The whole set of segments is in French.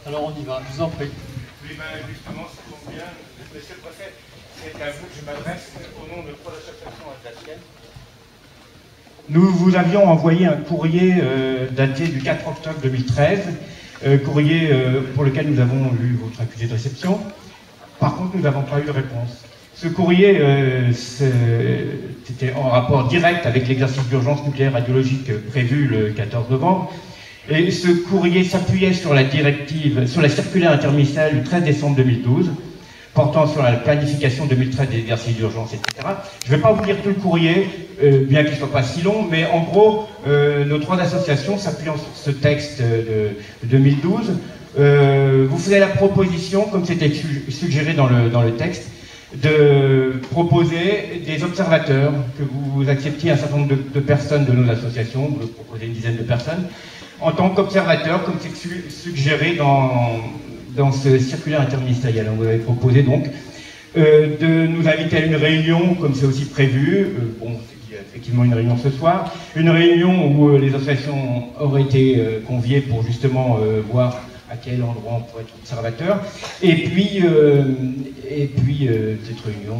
Alors on y va, je vous en prie. Oui, ben justement, ça tombe bien. Monsieur le préfet, c'est à vous que je m'adresse au nom de 3 associations alsaciennes. Nous vous avions envoyé un courrier daté du 4 octobre 2013, courrier pour lequel nous avons lu votre accusé de réception. Par contre, nous n'avons pas eu de réponse. Ce courrier, c'était en rapport direct avec l'exercice d'urgence nucléaire radiologique prévu le 14 novembre. Et ce courrier s'appuyait sur la directive, sur la circulaire interministérielle du 13 décembre 2012, portant sur la planification 2013 des exercices d'urgence, etc. Je ne vais pas vous lire tout le courrier, bien qu'il ne soit pas si long, mais en gros, nos 3 associations, s'appuyant sur ce texte de 2012, vous faisiez la proposition, comme c'était suggéré dans le texte, de proposer des observateurs, que vous acceptiez un certain nombre de personnes de nos associations, vous proposez une dizaine de personnes, en tant qu'observateurs, comme c'est suggéré dans ce circulaire interministériel. On vous avait proposé donc de nous inviter à une réunion, comme c'est aussi prévu, bon, il y a effectivement une réunion ce soir, une réunion où les associations auraient été conviées pour justement voir à quel endroit on pourrait être observateur, et puis cette réunion,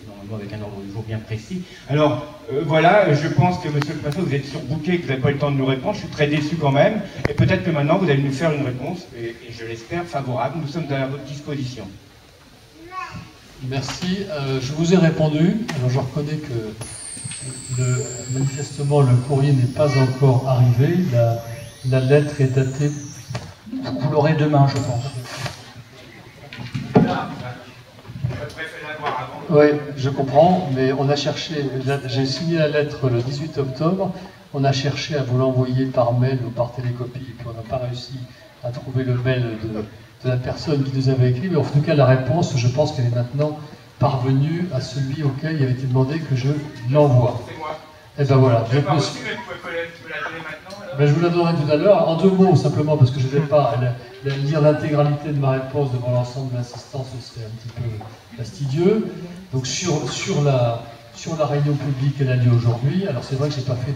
normalement avec un ordre du jour bien précis. Alors voilà, je pense que monsieur le préfet, vous êtes surbooké, que vous n'avez pas eu le temps de nous répondre, je suis très déçu quand même, et peut-être que maintenant vous allez nous faire une réponse, et je l'espère favorable, nous sommes à votre disposition. Merci, je vous ai répondu, alors je reconnais que manifestement le courrier n'est pas encore arrivé, la lettre est datée. Vous l'aurez demain, je pense. Oui, je comprends, mais on a cherché, j'ai signé la lettre le 18 octobre, on a cherché à vous l'envoyer par mail ou par télécopie, et puis on n'a pas réussi à trouver le mail de la personne qui nous avait écrit, mais en tout cas la réponse, je pense qu'elle est maintenant parvenue à celui auquel il avait été demandé que je l'envoie. Et ben voilà. Je vous la donnerai tout à l'heure. En 2 mots, simplement, parce que je ne vais pas lire l'intégralité de ma réponse devant l'ensemble de l'assistance, ce serait un petit peu fastidieux. Donc sur la réunion publique qu'elle a lieu aujourd'hui, alors c'est vrai que je n'ai pas fait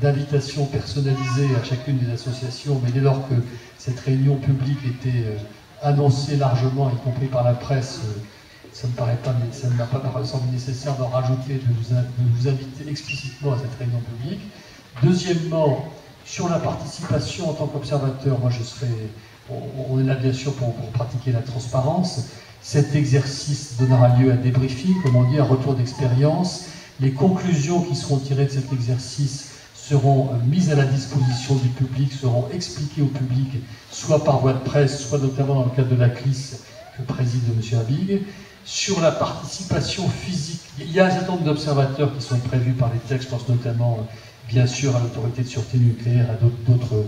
d'invitation personnalisée à chacune des associations, mais dès lors que cette réunion publique était annoncée largement, y compris par la presse, ça ne m'a pas semblé nécessaire d'en rajouter, de vous inviter explicitement à cette réunion publique. Deuxièmement, sur la participation en tant qu'observateur, moi on est là bien sûr pour pratiquer la transparence. Cet exercice donnera lieu à débriefing, comme on dit, un retour d'expérience. Les conclusions qui seront tirées de cet exercice seront mises à la disposition du public, seront expliquées au public, soit par voie de presse, soit notamment dans le cadre de la CLIS que préside M. Habig. Sur la participation physique, il y a un certain nombre d'observateurs qui sont prévus par les textes, je pense notamment, bien sûr, à l'autorité de sûreté nucléaire, à d'autres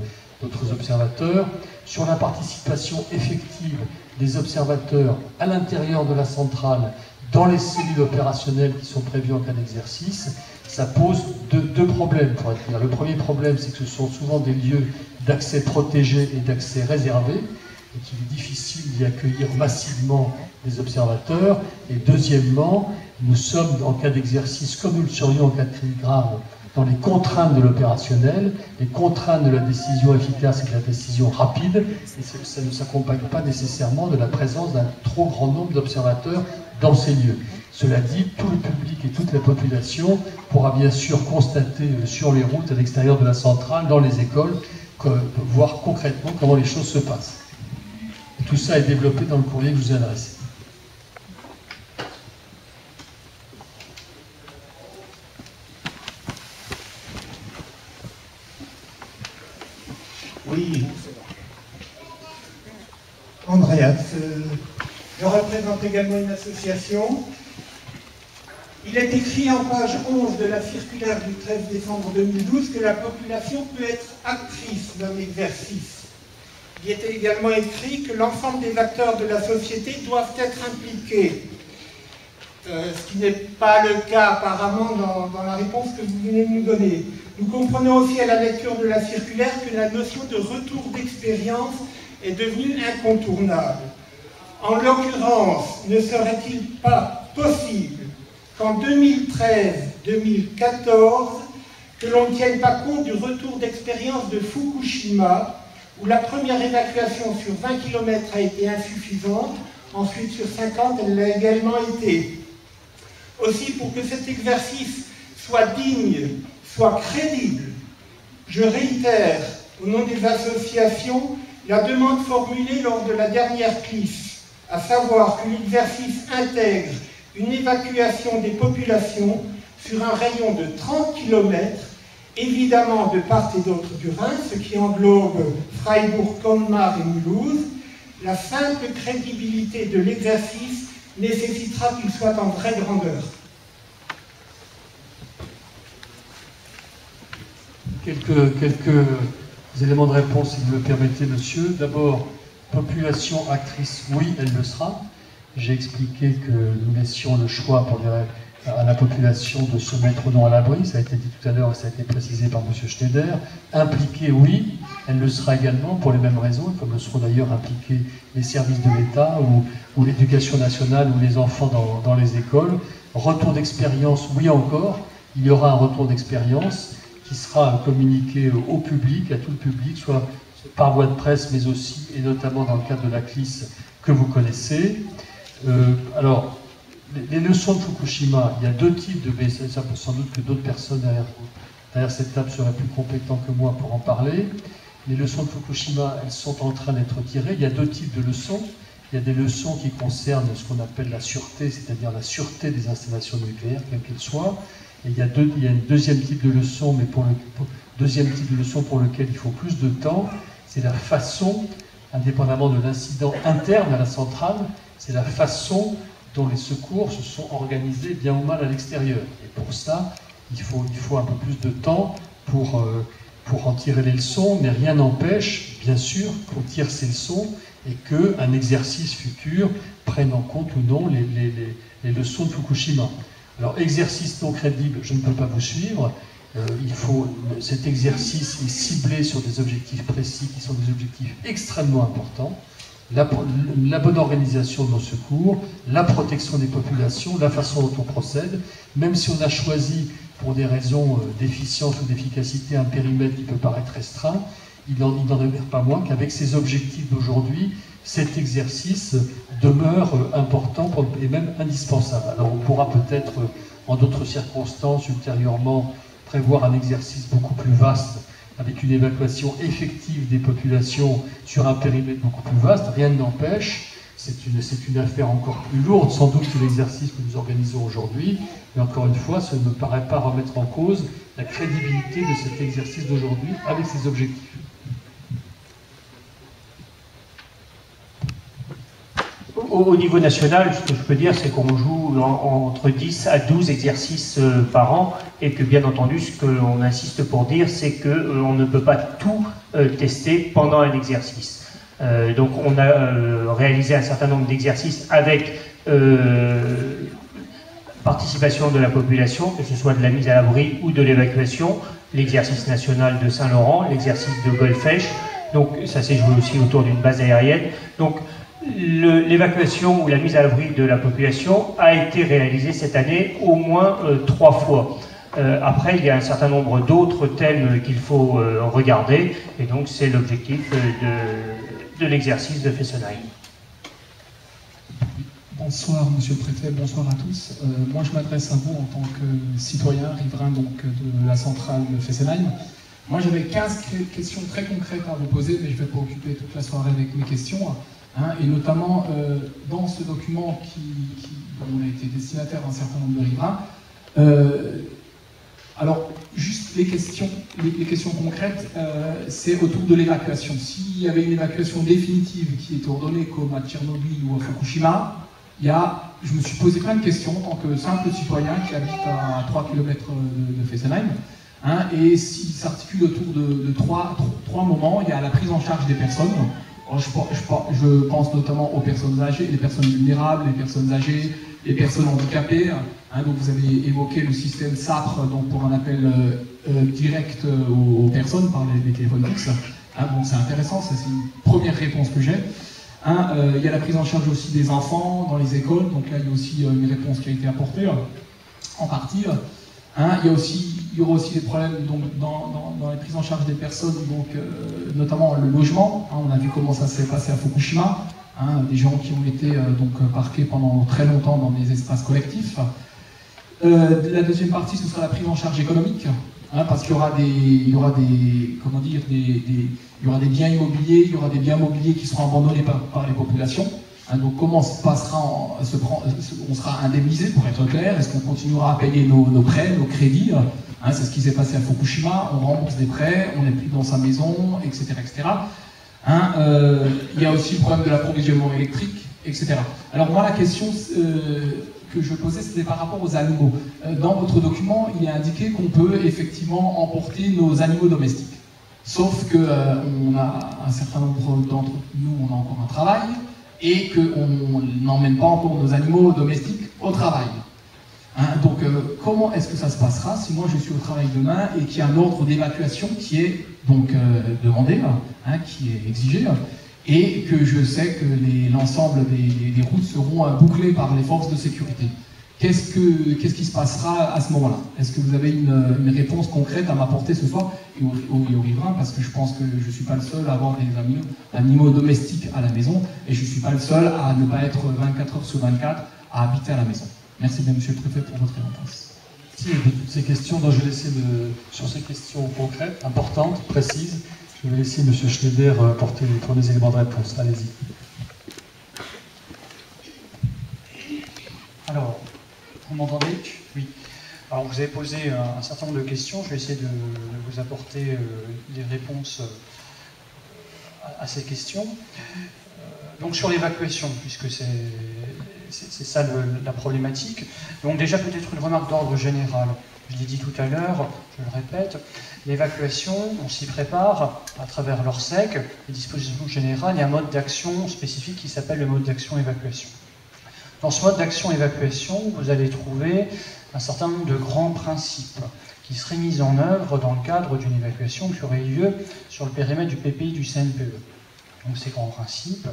observateurs. Sur la participation effective des observateurs à l'intérieur de la centrale, dans les cellules opérationnelles qui sont prévues en cas d'exercice, ça pose deux problèmes, pour être clair. Le premier problème, c'est que ce sont souvent des lieux d'accès protégé et d'accès réservé, et qu'il est difficile d'y accueillir massivement des observateurs. Et deuxièmement, nous sommes, en cas d'exercice, comme nous le serions en cas de crise grave, dans les contraintes de l'opérationnel, les contraintes de la décision efficace et de la décision rapide, et ça ne s'accompagne pas nécessairement de la présence d'un trop grand nombre d'observateurs dans ces lieux. Cela dit, tout le public et toute la population pourra bien sûr constater sur les routes, à l'extérieur de la centrale, dans les écoles, voir concrètement comment les choses se passent. Et tout ça est développé dans le courrier que je vous ai adressé. Oui, Andreas, je représente également une association. Il est écrit en page 11 de la circulaire du 13 décembre 2012 que la population peut être actrice d'un exercice. Il est également écrit que l'ensemble des acteurs de la société doivent être impliqués. Ce qui n'est pas le cas apparemment dans la réponse que vous venez de nous donner. Nous comprenons aussi à la lecture de la circulaire que la notion de retour d'expérience est devenue incontournable. En l'occurrence, ne serait-il pas possible qu'en 2013-2014, que l'on ne tienne pas compte du retour d'expérience de Fukushima où la première évacuation sur 20 km a été insuffisante, ensuite sur 50 elle l'a également été. Aussi, pour que cet exercice soit digne, soit crédible, je réitère au nom des associations la demande formulée lors de la dernière CLIS, à savoir que l'exercice intègre une évacuation des populations sur un rayon de 30 km, évidemment de part et d'autre du Rhin, ce qui englobe Freiburg, Colmar et Mulhouse. La simple crédibilité de l'exercice nécessitera qu'il soit en vraie grandeur. Quelques éléments de réponse, si vous me permettez, monsieur. D'abord, population actrice, oui, elle le sera. J'ai expliqué que nous laissions le choix pour à la population de se mettre ou non à l'abri. Ça a été dit tout à l'heure et ça a été précisé par monsieur Schneider. Impliquée, oui, elle le sera également pour les mêmes raisons, comme le seront d'ailleurs impliqués les services de l'État ou l'éducation nationale ou les enfants dans les écoles. Retour d'expérience, oui encore. Il y aura un retour d'expérience qui sera communiqué au public, à tout le public, soit par voie de presse, mais aussi, et notamment dans le cadre de la CLIS que vous connaissez. Alors, les leçons de Fukushima, il y a deux types de BSS, sans doute que d'autres personnes derrière cette table seraient plus compétents que moi pour en parler. Les leçons de Fukushima, elles sont en train d'être tirées. Il y a deux types de leçons. Il y a des leçons qui concernent ce qu'on appelle la sûreté, c'est-à-dire la sûreté des installations nucléaires, quelles qu'elles soient. Et il y a une deuxième type de leçon, mais deuxième type de leçon pour lequel il faut plus de temps, c'est la façon, indépendamment de l'incident interne à la centrale, c'est la façon dont les secours se sont organisés bien ou mal à l'extérieur. Et pour ça, il faut un peu plus de temps pour en tirer les leçons, mais rien n'empêche, bien sûr, qu'on tire ces leçons et qu'un exercice futur prenne en compte ou non les leçons de Fukushima. Alors, exercice non crédible, je ne peux pas vous suivre. Cet exercice est ciblé sur des objectifs précis qui sont des objectifs extrêmement importants. La bonne organisation de nos secours, la protection des populations, la façon dont on procède, même si on a choisi pour des raisons d'efficience ou d'efficacité un périmètre qui peut paraître restreint, il n'en demeure pas moins qu'avec ces objectifs d'aujourd'hui, cet exercice demeure important et même indispensable. Alors on pourra peut-être, en d'autres circonstances, ultérieurement, prévoir un exercice beaucoup plus vaste, avec une évacuation effective des populations sur un périmètre beaucoup plus vaste. Rien ne n'empêche, c'est une affaire encore plus lourde, sans doute, que l'exercice que nous organisons aujourd'hui, mais encore une fois, ça ne me paraît pas remettre en cause la crédibilité de cet exercice d'aujourd'hui avec ses objectifs. Au niveau national, ce que je peux dire, c'est qu'on joue entre 10 à 12 exercices par an, et que bien entendu, ce que l'on insiste pour dire, c'est qu'on ne peut pas tout tester pendant un exercice. Donc on a réalisé un certain nombre d'exercices avec participation de la population, que ce soit de la mise à l'abri ou de l'évacuation, l'exercice national de Saint-Laurent, l'exercice de Golfech, donc ça s'est joué aussi autour d'une base aérienne. Donc l'évacuation ou la mise à l'abri de la population a été réalisée cette année au moins 3 fois. Après, il y a un certain nombre d'autres thèmes qu'il faut regarder, et donc c'est l'objectif de l'exercice de Fessenheim. Bonsoir Monsieur le Préfet, bonsoir à tous. Moi je m'adresse à vous en tant que citoyen, riverain donc, de la centrale de Fessenheim. Moi j'avais 15 questions très concrètes à vous poser, mais je ne vais pas occuper toute la soirée avec mes questions. Et notamment dans ce document dont on a été destinataire d'un certain nombre de riverains. Alors, juste les questions concrètes, c'est autour de l'évacuation. S'il y avait une évacuation définitive qui était ordonnée comme à Tchernobyl ou à Fukushima, je me suis posé plein de questions en tant que simple citoyen qui habite à 3 km de Fessenheim. Et s'il s'articule autour de trois moments, il y a la prise en charge des personnes. Je pense notamment aux personnes âgées, les personnes vulnérables, les personnes âgées, les personnes handicapées. Donc vous avez évoqué le système SAPR donc pour un appel direct aux personnes par les téléphones fixes. Donc c'est intéressant, c'est une première réponse que j'ai. Il y a la prise en charge aussi des enfants dans les écoles, donc là il y a aussi une réponse qui a été apportée en partie. Il y a aussi il y aura aussi des problèmes donc, dans les prises en charge des personnes, donc, notamment le logement. Hein, on a vu comment ça s'est passé à Fukushima. Hein, des gens qui ont été donc, parqués pendant très longtemps dans des espaces collectifs. La deuxième partie, ce sera la prise en charge économique. Hein, parce qu'il y aura des comment dire, il y aura des biens immobiliers, il y aura des biens immobiliers qui seront abandonnés par les populations. Hein, donc comment se passera, on sera indemnisé pour être clair, est-ce qu'on continuera à payer nos prêts, nos crédits, hein, c'est ce qui s'est passé à Fukushima, on rembourse des prêts, on n'est plus dans sa maison, etc. etc. Hein, il y a aussi le problème de l'approvisionnement électrique, etc. Alors moi la question que je posais, c'était par rapport aux animaux. Dans votre document, il est indiqué qu'on peut effectivement emporter nos animaux domestiques. Sauf que on a un certain nombre d'entre nous, on a encore un travail, et qu'on n'emmène pas encore nos animaux domestiques au travail. Hein, donc comment est-ce que ça se passera si moi je suis au travail demain et qu'il y a un ordre d'évacuation qui est donc demandé, hein, qui est exigé, et que je sais que l'ensemble des routes seront bouclées par les forces de sécurité. Qu'est-ce qui se passera à ce moment-là? Est-ce que vous avez une réponse concrète à m'apporter ce soir et aux riverains? Parce que je pense que je ne suis pas le seul à avoir des animaux domestiques à la maison, et je ne suis pas le seul à ne pas être 24 heures sur 24 à habiter à la maison. Merci bien, monsieur le préfet, pour votre réponse. Merci de toutes ces questions. Donc je vais laisser sur ces questions concrètes, importantes, précises, je vais laisser M. Schneider porter les premiers éléments de réponse. Allez-y. Alors, vous m'entendez? Oui. Alors, vous avez posé un certain nombre de questions. Je vais essayer de vous apporter des réponses à ces questions. Donc, sur l'évacuation, puisque c'est ça la problématique. Donc, déjà, peut-être une remarque d'ordre général. Je l'ai dit tout à l'heure, je le répète, l'évacuation, on s'y prépare à travers l'ORSEC, les dispositions générales, il y a un mode d'action spécifique qui s'appelle le mode d'action évacuation. Dans ce mode d'action-évacuation, vous allez trouver un certain nombre de grands principes qui seraient mis en œuvre dans le cadre d'une évacuation qui aurait lieu sur le périmètre du PPI du CNPE. Donc ces grands principes,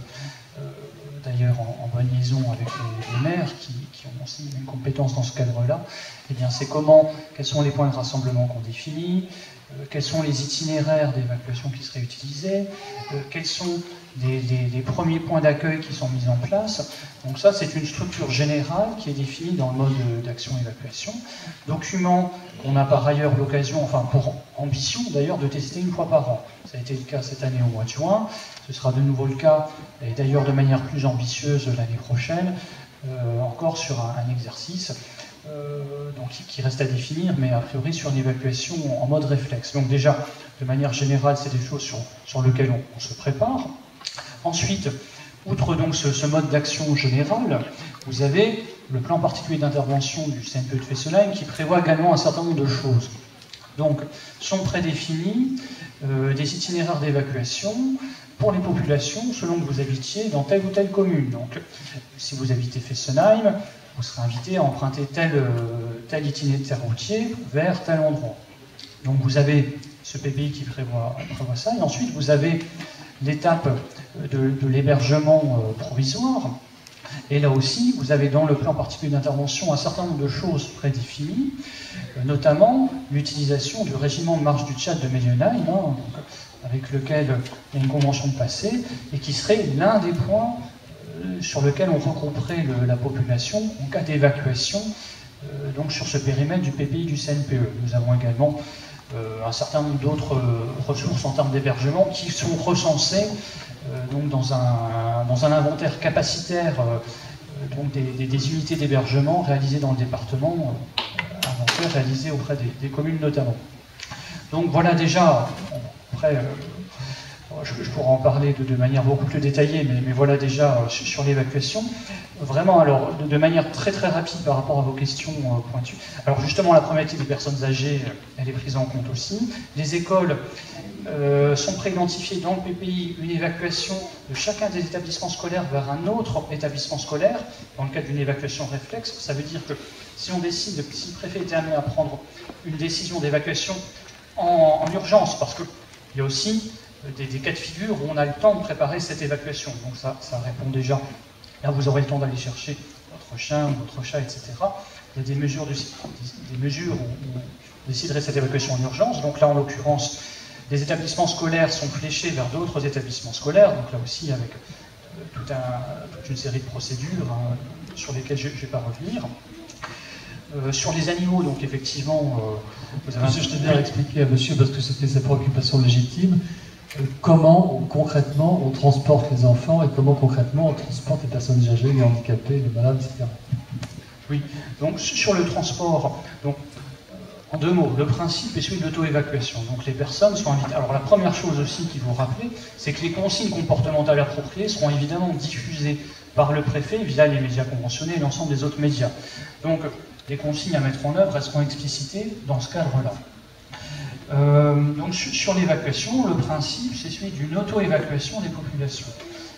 d'ailleurs en bonne liaison avec les maires qui ont aussi une compétence dans ce cadre-là, eh bien c'est quels sont les points de rassemblement qu'on définit, quels sont les itinéraires d'évacuation qui seraient utilisés, quels sont les premiers points d'accueil qui sont mis en place. Donc ça, c'est une structure générale qui est définie dans le mode d'action-évacuation. Document qu'on a par ailleurs l'occasion, enfin pour ambition d'ailleurs, de tester une fois par an. Ça a été le cas cette année au mois de juin, ce sera de nouveau le cas, et d'ailleurs de manière plus ambitieuse l'année prochaine, encore sur un exercice donc, qui reste à définir, mais a priori sur une évacuation en mode réflexe. Donc déjà, de manière générale, c'est des choses sur lesquelles on se prépare. Ensuite, outre donc ce mode d'action général, vous avez le plan particulier d'intervention du CNPE de Fessenheim qui prévoit également un certain nombre de choses. Donc, sont prédéfinis des itinéraires d'évacuation pour les populations selon que vous habitiez dans telle ou telle commune. Donc, si vous habitez Fessenheim, vous serez invité à emprunter tel itinéraire routier vers tel endroit. Donc, vous avez ce PPI qui prévoit ça, et ensuite vous avez l'étape de l'hébergement provisoire. Et là aussi, vous avez dans le plan particulier d'intervention un certain nombre de choses prédéfinies, notamment l'utilisation du régiment de marche du Tchad de Medienheim, avec lequel il y a une convention de passé, et qui serait l'un des points sur lequel on regrouperait la population en cas d'évacuation, donc sur ce périmètre du PPI du CNPE. Nous avons également un certain nombre d'autres ressources en termes d'hébergement qui sont recensées donc dans un inventaire capacitaire donc des unités d'hébergement réalisées dans le département, inventaire réalisé auprès des communes notamment. Donc voilà déjà, après je pourrais en parler de manière beaucoup plus détaillée, mais voilà déjà sur l'évacuation. Vraiment, alors, de manière très très rapide par rapport à vos questions pointues. Alors justement, la problématique des personnes âgées, elle est prise en compte aussi. Les écoles sont préidentifiées dans le PPI une évacuation de chacun des établissements scolaires vers un autre établissement scolaire, dans le cadre d'une évacuation réflexe. Ça veut dire que si on décide, si le préfet était amené à prendre une décision d'évacuation en urgence, parce qu'il y a aussi des cas de figure où on a le temps de préparer cette évacuation. Donc ça répond déjà. Là, vous aurez le temps d'aller chercher votre chien, votre chat, etc. Il y a des mesures où déciderait cette évacuation en urgence. Donc là, en l'occurrence, les établissements scolaires sont fléchés vers d'autres établissements scolaires, donc là aussi avec toute une série de procédures sur lesquelles je ne vais pas revenir. Sur les animaux, donc effectivement, vous avez... Monsieur, je tenais à expliquer à monsieur, parce que c'était sa préoccupation légitime, comment concrètement on transporte les enfants et comment concrètement on transporte les personnes âgées, les handicapés, les malades, etc. Oui, donc sur le transport, donc, en 2 mots, le principe est celui de l'auto-évacuation. Donc les personnes sont invitées. Alors la première chose aussi qu'il faut rappeler, c'est que les consignes comportementales appropriées seront évidemment diffusées par le préfet via les médias conventionnés et l'ensemble des autres médias. Donc les consignes à mettre en œuvre resteront explicitées dans ce cadre-là. Donc sur l'évacuation, le principe c'est celui d'une auto-évacuation des populations.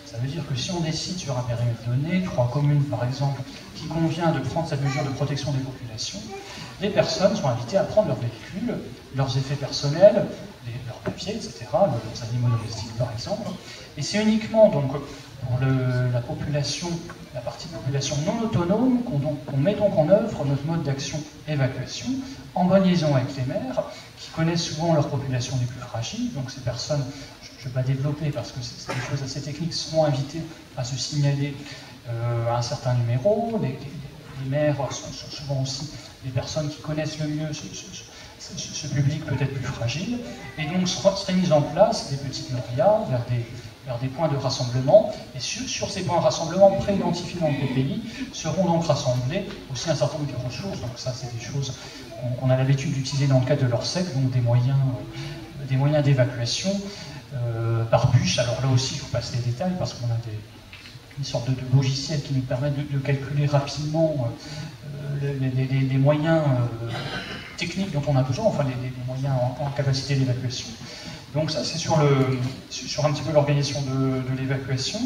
Ça veut dire que si on décide sur un périmètre donné, 3 communes par exemple, qu'il convient de prendre cette mesure de protection des populations, les personnes sont invitées à prendre leur véhicule, leurs effets personnels, leurs papiers, etc., leurs animaux domestiques par exemple. Et c'est uniquement donc pour la population, la partie de population non autonome qu'on met donc en œuvre notre mode d'action évacuation, en bonne liaison avec les maires, qui connaissent souvent leurs populations les plus fragiles. Donc ces personnes, je ne vais pas développer parce que c'est des choses assez techniques, seront invitées à se signaler à un certain numéro. Les maires sont souvent aussi des personnes qui connaissent le mieux ce public peut-être plus fragile. Et donc seraient mises en place des petites norias vers des points de rassemblement. Et sur ces points de rassemblement pré-identifiés dans le PPI seront donc rassemblés aussi un certain nombre de ressources. Donc ça, c'est des choses qu'on a l'habitude d'utiliser dans le cadre de l'Orsec, donc des moyens d'évacuation par bus. Alors là aussi, il faut passer les détails parce qu'on a une sorte de logiciel qui nous permet de calculer rapidement les moyens techniques dont on a besoin, enfin les moyens en capacité d'évacuation. Donc ça c'est sur un petit peu l'organisation de l'évacuation.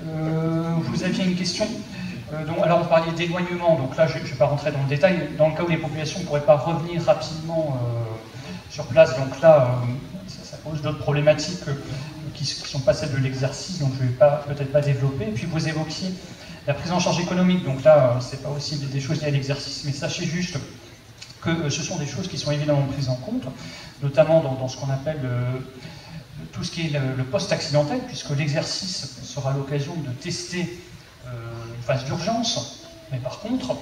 Vous aviez une question. Alors vous parliez d'éloignement, donc là je ne vais pas rentrer dans le détail. Dans le cas où les populations ne pourraient pas revenir rapidement sur place, donc là ça pose d'autres problématiques qui ne sont pas celles de l'exercice, donc je ne vais peut-être pas développer. Et puis vous évoquiez la prise en charge économique, donc là c'est pas aussi des choses liées à l'exercice, mais sachez juste que ce sont des choses qui sont évidemment prises en compte, notamment dans ce qu'on appelle tout ce qui est le post-accidentel, puisque l'exercice sera l'occasion de tester une phase d'urgence, mais par contre,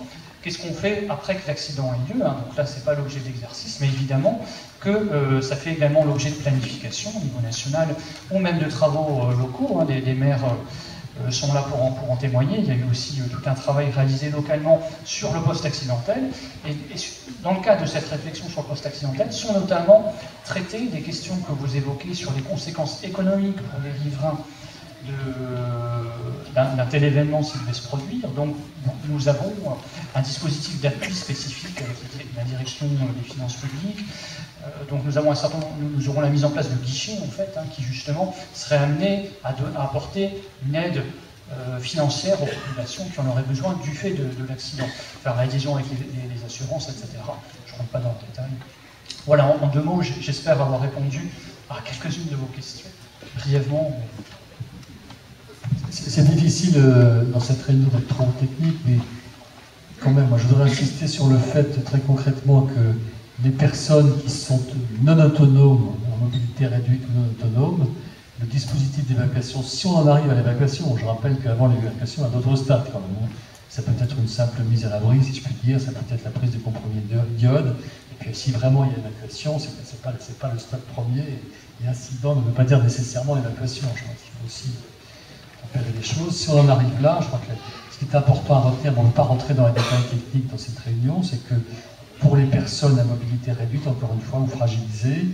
qu'est-ce qu'on fait après que l'accident ait lieu, donc là, ce n'est pas l'objet de l'exercice, mais évidemment que ça fait également l'objet de planification au niveau national, ou même de travaux locaux. Les maires sont là pour en témoigner. Il y a eu aussi tout un travail réalisé localement sur le post-accidentel. Et dans le cadre de cette réflexion sur le post-accidentel, sont notamment traitées des questions que vous évoquez sur les conséquences économiques pour les riverains d'un tel événement s'il devait se produire. Donc nous avons un dispositif d'appui spécifique qui est la direction des finances publiques. Donc nous aurons la mise en place de guichets en fait, qui justement seraient amenés à apporter une aide financière aux populations qui en auraient besoin du fait de l'accident. Faire la liaison avec les assurances, etc. Je ne rentre pas dans le détail. Voilà, en 2 mots, j'espère avoir répondu à quelques-unes de vos questions, brièvement. C'est difficile dans cette réunion d'être trop technique, mais quand même, moi je voudrais insister sur le fait très concrètement que les personnes qui sont non autonomes, en mobilité réduite ou non autonomes, le dispositif d'évacuation, si on en arrive à l'évacuation, je rappelle qu'avant l'évacuation, à d'autres stades quand même, ça peut être une simple mise à l'abri, si je puis dire, ça peut être la prise de compromis d'iode, et puis si vraiment il y a évacuation, c'est pas le stade premier, et incident ne veut pas dire nécessairement l'évacuation. Je crois qu'il faut aussi repérer les choses. Si on en arrive là, je crois que ce qui est important à retenir, on ne va pas rentrer dans les détails techniques dans cette réunion, c'est que pour les personnes à mobilité réduite, encore une fois, ou fragilisées,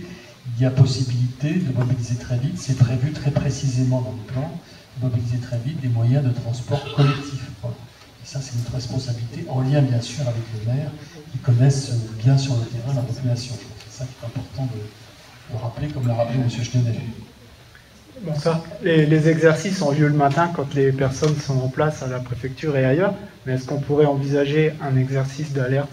il y a possibilité de mobiliser très vite, c'est prévu très précisément dans le plan, de mobiliser très vite des moyens de transport collectif. Voilà. Et ça, c'est notre responsabilité, en lien bien sûr avec les maires qui connaissent bien sur le terrain la population. Je crois que c'est ça qui est important de rappeler, comme l'a rappelé M. Schneider. Bon, ça, les exercices ont lieu le matin quand les personnes sont en place à la préfecture et ailleurs, mais est-ce qu'on pourrait envisager un exercice d'alerte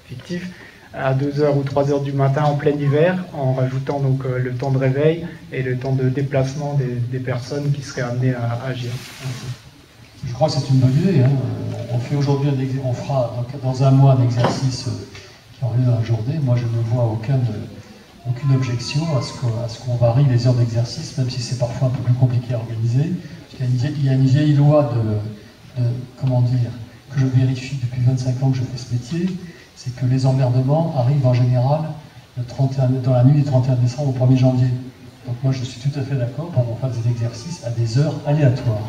fictif à 2h ou 3h du matin en plein hiver, en rajoutant donc le temps de réveil et le temps de déplacement des personnes qui seraient amenées à agir? Je crois que c'est une bonne idée. On fait aujourd'hui, on fera dans un mois un exercice ont lieu dans la journée. Moi, je ne vois aucune objection à ce qu'on varie les heures d'exercice, même si c'est parfois un peu plus compliqué à organiser. Il y a une vieille loi comment dire, que je vérifie depuis 25 ans que je fais ce métier, c'est que les emmerdements arrivent en général dans la nuit du 31 décembre au 1er janvier. Donc moi je suis tout à fait d'accord pour qu'on fasse des exercices à des heures aléatoires.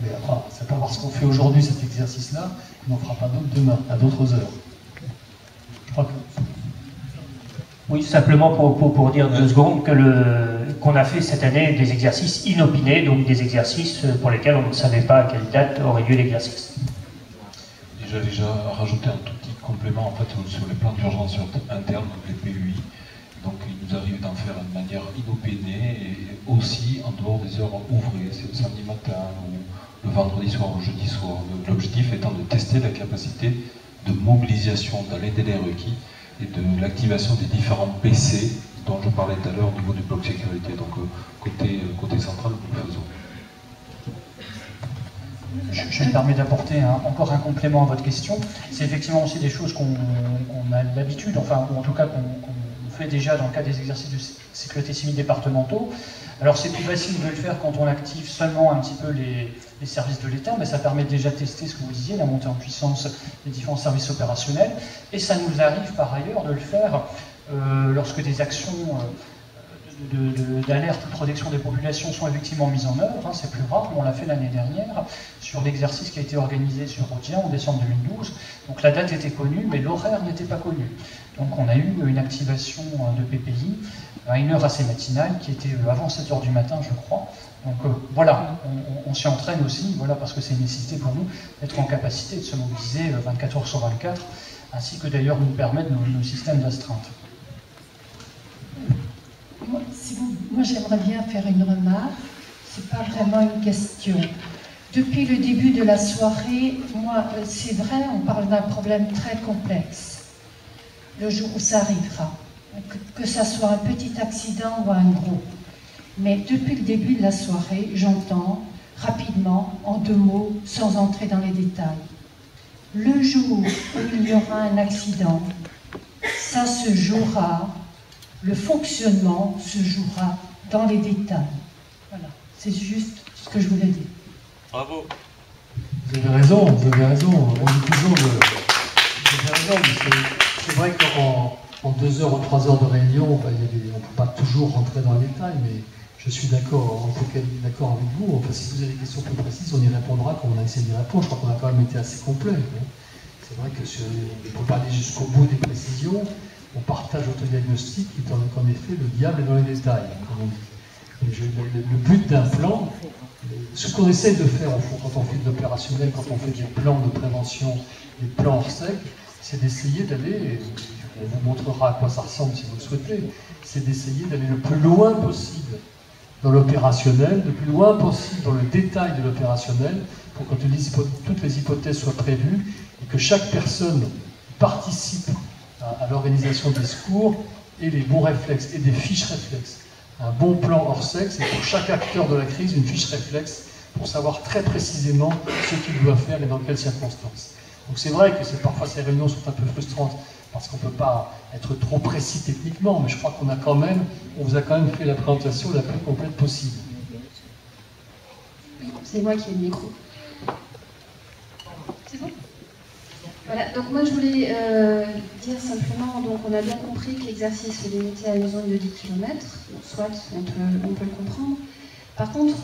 Mais enfin, c'est pas parce qu'on fait aujourd'hui cet exercice-là qu'on n'en fera pas d'autres demain, à d'autres heures. Je crois que... Oui, simplement pour dire 2 secondes qu'on a fait cette année des exercices inopinés, donc des exercices pour lesquels on ne savait pas à quelle date aurait lieu l'exercice. J'avais déjà rajouté un tout petit complément en fait sur les plans d'urgence internes, donc les PUI. Donc il nous arrive d'en faire de manière inopinée et aussi en dehors des heures ouvrées, c'est le samedi matin ou le vendredi soir ou le jeudi soir. L'objectif étant de tester la capacité de mobilisation dans les délais requis et de l'activation des différents PC dont je parlais tout à l'heure au niveau du bloc sécurité. Donc côté central, nous le faisons. Je me permets d'apporter encore un complément à votre question. C'est effectivement aussi des choses qu'on a l'habitude, enfin, ou en tout cas qu'on fait déjà dans le cadre des exercices de sécurité civile départementaux. Alors c'est plus facile de le faire quand on active seulement un petit peu les services de l'État, mais ça permet déjà de tester ce que vous disiez, la montée en puissance des différents services opérationnels. Et ça nous arrive par ailleurs de le faire lorsque des actions d'alerte ou de protection des populations sont effectivement mises en œuvre, c'est plus rare, mais on l'a fait l'année dernière sur l'exercice qui a été organisé sur Rodien en décembre 2012. Donc la date était connue, mais l'horaire n'était pas connu. Donc on a eu une activation de PPI à une heure assez matinale qui était avant 7h du matin, je crois. Donc voilà, on s'y entraîne aussi, voilà, parce que c'est une nécessité pour nous d'être en capacité de se mobiliser 24 heures sur 24, ainsi que d'ailleurs nous permettent nos systèmes d'astreinte. Moi, j'aimerais bien faire une remarque. C'est pas vraiment une question. Depuis le début de la soirée, moi, c'est vrai, on parle d'un problème très complexe. Le jour où ça arrivera, que ça soit un petit accident ou un gros. Mais depuis le début de la soirée, j'entends rapidement, en 2 mots, sans entrer dans les détails. Le jour où il y aura un accident, ça se jouera. Le fonctionnement se jouera dans les détails. Voilà, c'est juste ce que je voulais dire. Bravo. Vous avez raison, On dit toujours vous avez raison, c'est vrai qu'en 2 heures ou 3 heures de réunion, on ne peut pas toujours rentrer dans les détails, mais je suis d'accord avec vous. Enfin, si vous avez des questions plus précises, on y répondra quand on a essayé d'y répondre. Je crois qu'on a quand même été assez complet. C'est vrai que on ne peut pas aller jusqu'au bout des précisions. On partage notre diagnostic qui est en effet le diable est dans les détails, comme on dit. Le but d'un plan, ce qu'on essaie de faire au fond, quand on fait de l'opérationnel, quand on fait des plans de prévention, des plans ORSEC, c'est d'essayer d'aller, on vous montrera à quoi ça ressemble si vous le souhaitez, c'est d'essayer d'aller le plus loin possible dans l'opérationnel, le plus loin possible dans le détail de l'opérationnel, pour que toutes les hypothèses soient prévues et que chaque personne participe à l'organisation des secours et les bons réflexes et des fiches réflexes. Un bon plan ORSEC, c'est pour chaque acteur de la crise une fiche réflexe pour savoir très précisément ce qu'il doit faire et dans quelles circonstances. Donc c'est vrai que parfois ces réunions sont un peu frustrantes parce qu'on ne peut pas être trop précis techniquement, mais je crois qu'on vous a quand même fait la présentation la plus complète possible. C'est moi qui ai le micro. C'est bon ? Voilà, donc moi je voulais dire simplement, donc on a bien compris que l'exercice se limitait à une zone de 10 km, donc soit on peut le comprendre. Par contre,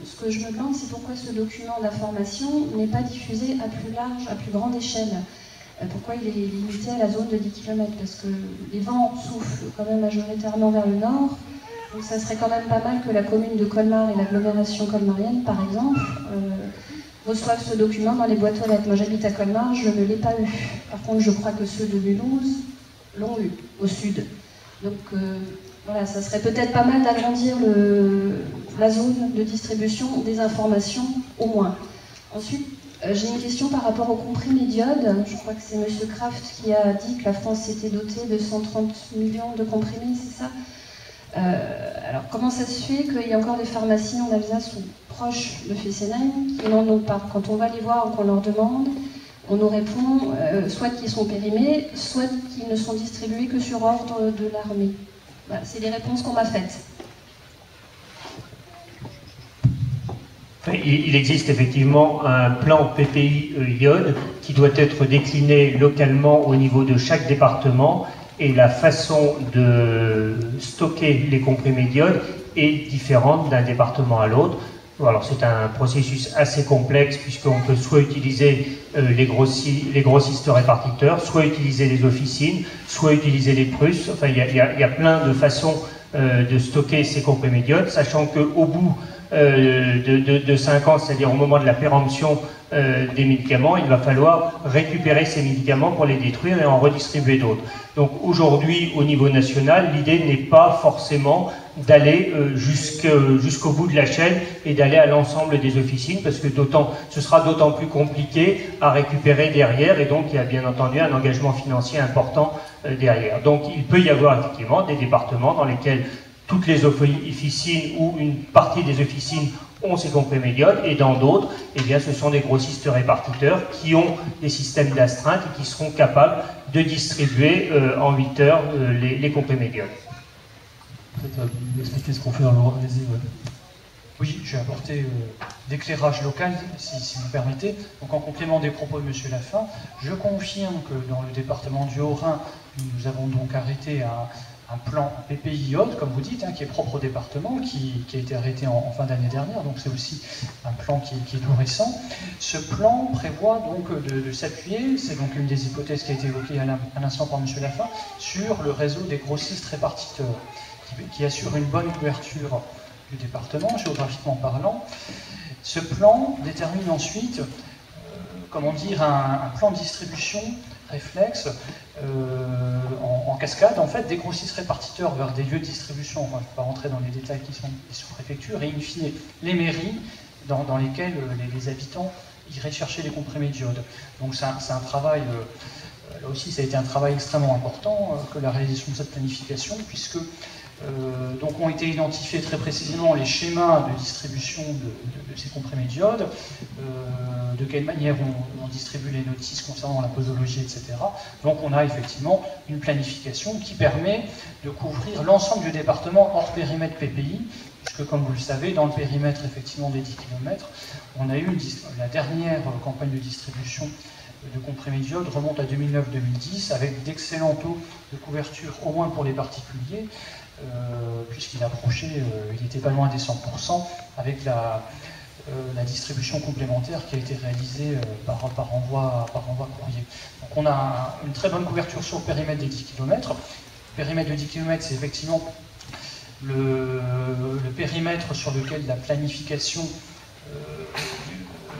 ce que je me demande, c'est pourquoi ce document d'information n'est pas diffusé à plus large, à plus grande échelle. Pourquoi il est limité à la zone de 10 km? Parce que les vents soufflent quand même majoritairement vers le nord, donc ça serait quand même pas mal que la commune de Colmar et l'agglomération colmarienne, par exemple, reçoivent ce document dans les boîtes aux lettres. Moi j'habite à Colmar, je ne l'ai pas eu. Par contre, je crois que ceux de Mulhouse l'ont eu, au sud. Donc voilà, ça serait peut-être pas mal d'agrandir la zone de distribution des informations, au moins. Ensuite, j'ai une question par rapport aux comprimés d'iode. Je crois que c'est M. Kraft qui a dit que la France s'était dotée de 130 millions de comprimés, c'est ça? Alors, comment ça se fait qu'il y a encore des pharmacies en Alsace ou proches de Fessenheim qui n'en ont pas? Quand on va les voir ou qu'on leur demande, On nous répond soit qu'ils sont périmés, soit qu'ils ne sont distribués que sur ordre de l'armée. Voilà, c'est les réponses qu'on m'a faites. Il existe effectivement un plan PPI iode qui doit être décliné localement au niveau de chaque département, et la façon de stocker les comprimés d'iode est différente d'un département à l'autre. Alors c'est un processus assez complexe, puisqu'on peut soit utiliser les grossistes répartiteurs, soit utiliser les officines, soit utiliser les prusses. Enfin, il y a plein de façons de stocker ces comprimés d'iode, sachant qu'au bout de 5 ans, c'est-à-dire au moment de la péremption des médicaments, il va falloir récupérer ces médicaments pour les détruire et en redistribuer d'autres. Donc aujourd'hui, au niveau national, l'idée n'est pas forcément d'aller jusqu'au bout de la chaîne et d'aller à l'ensemble des officines, parce que ce sera d'autant plus compliqué à récupérer derrière, et donc il y a bien entendu un engagement financier important derrière. Donc il peut y avoir effectivement des départements dans lesquels toutes les officines ou une partie des officines ont ces comprimés d'iode, et dans d'autres, eh bien, ce sont des grossistes répartiteurs qui ont des systèmes d'astreinte et qui seront capables de distribuer en 8 heures les comprimés d'iode. Peut-être expliquer ce qu'on fait dans l'Europe. Oui, je vais apporter d'éclairage local, si vous permettez. Donc, en complément des propos de M. Lafin, je confirme que dans le département du Haut-Rhin, nous avons donc arrêté un plan PPI iode, comme vous dites, qui est propre au département, qui a été arrêté en fin d'année dernière, donc c'est aussi un plan qui est tout récent. Ce plan prévoit donc de s'appuyer, c'est donc une des hypothèses qui a été évoquée à l'instant par M. Lafin, sur le réseau des grossistes répartiteurs, qui assure une bonne couverture du département, géographiquement parlant. Ce plan détermine ensuite, comment dire, un plan de distribution réflexe en cascade, en fait, des grossistes répartiteurs vers des lieux de distribution. Enfin, je ne vais pas rentrer dans les détails qui sont les sous-préfectures, et in fine, les mairies dans lesquelles les habitants iraient chercher les comprimés d'iode. Donc c'est un travail, là aussi ça a été un travail extrêmement important que la réalisation de cette planification, puisque donc ont été identifiés très précisément les schémas de distribution de ces comprimés d'iode, de quelle manière on distribue les notices concernant la posologie, etc. Donc on a effectivement une planification qui permet de couvrir l'ensemble du département hors périmètre PPI, puisque comme vous le savez, dans le périmètre effectivement des 10 km, on a eu la dernière campagne de distribution de comprimés d'iode remonte à 2009-2010 avec d'excellents taux de couverture, au moins pour les particuliers, puisqu'il approchait, il n'était pas loin des 100%, avec la distribution complémentaire qui a été réalisée par envoi courrier. Donc on a une très bonne couverture sur le périmètre des 10 km. Le périmètre de 10 km, c'est effectivement le périmètre sur lequel la planification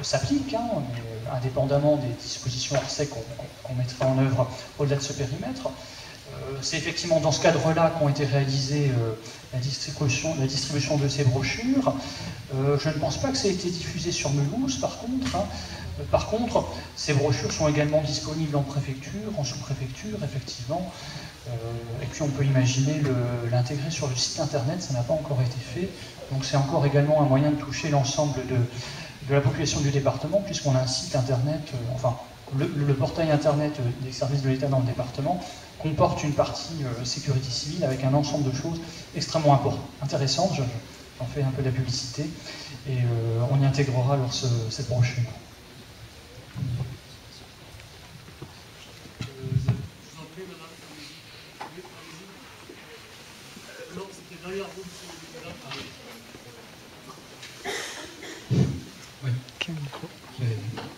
s'applique, indépendamment des dispositions RSEC qu'on mettrait en œuvre au-delà de ce périmètre. C'est effectivement dans ce cadre-là qu'ont été réalisées la distribution de ces brochures. Je ne pense pas que ça ait été diffusé sur Mulhouse, par contre. Par contre, ces brochures sont également disponibles en préfecture, en sous-préfecture, effectivement. Et puis on peut imaginer l'intégrer sur le site internet, ça n'a pas encore été fait. Donc c'est encore également un moyen de toucher l'ensemble de la population du département, puisqu'on a un site internet, enfin le portail internet des services de l'État dans le département comporte une partie sécurité civile avec un ensemble de choses extrêmement intéressantes. J'en fais un peu de la publicité et on y intégrera alors cette brochure.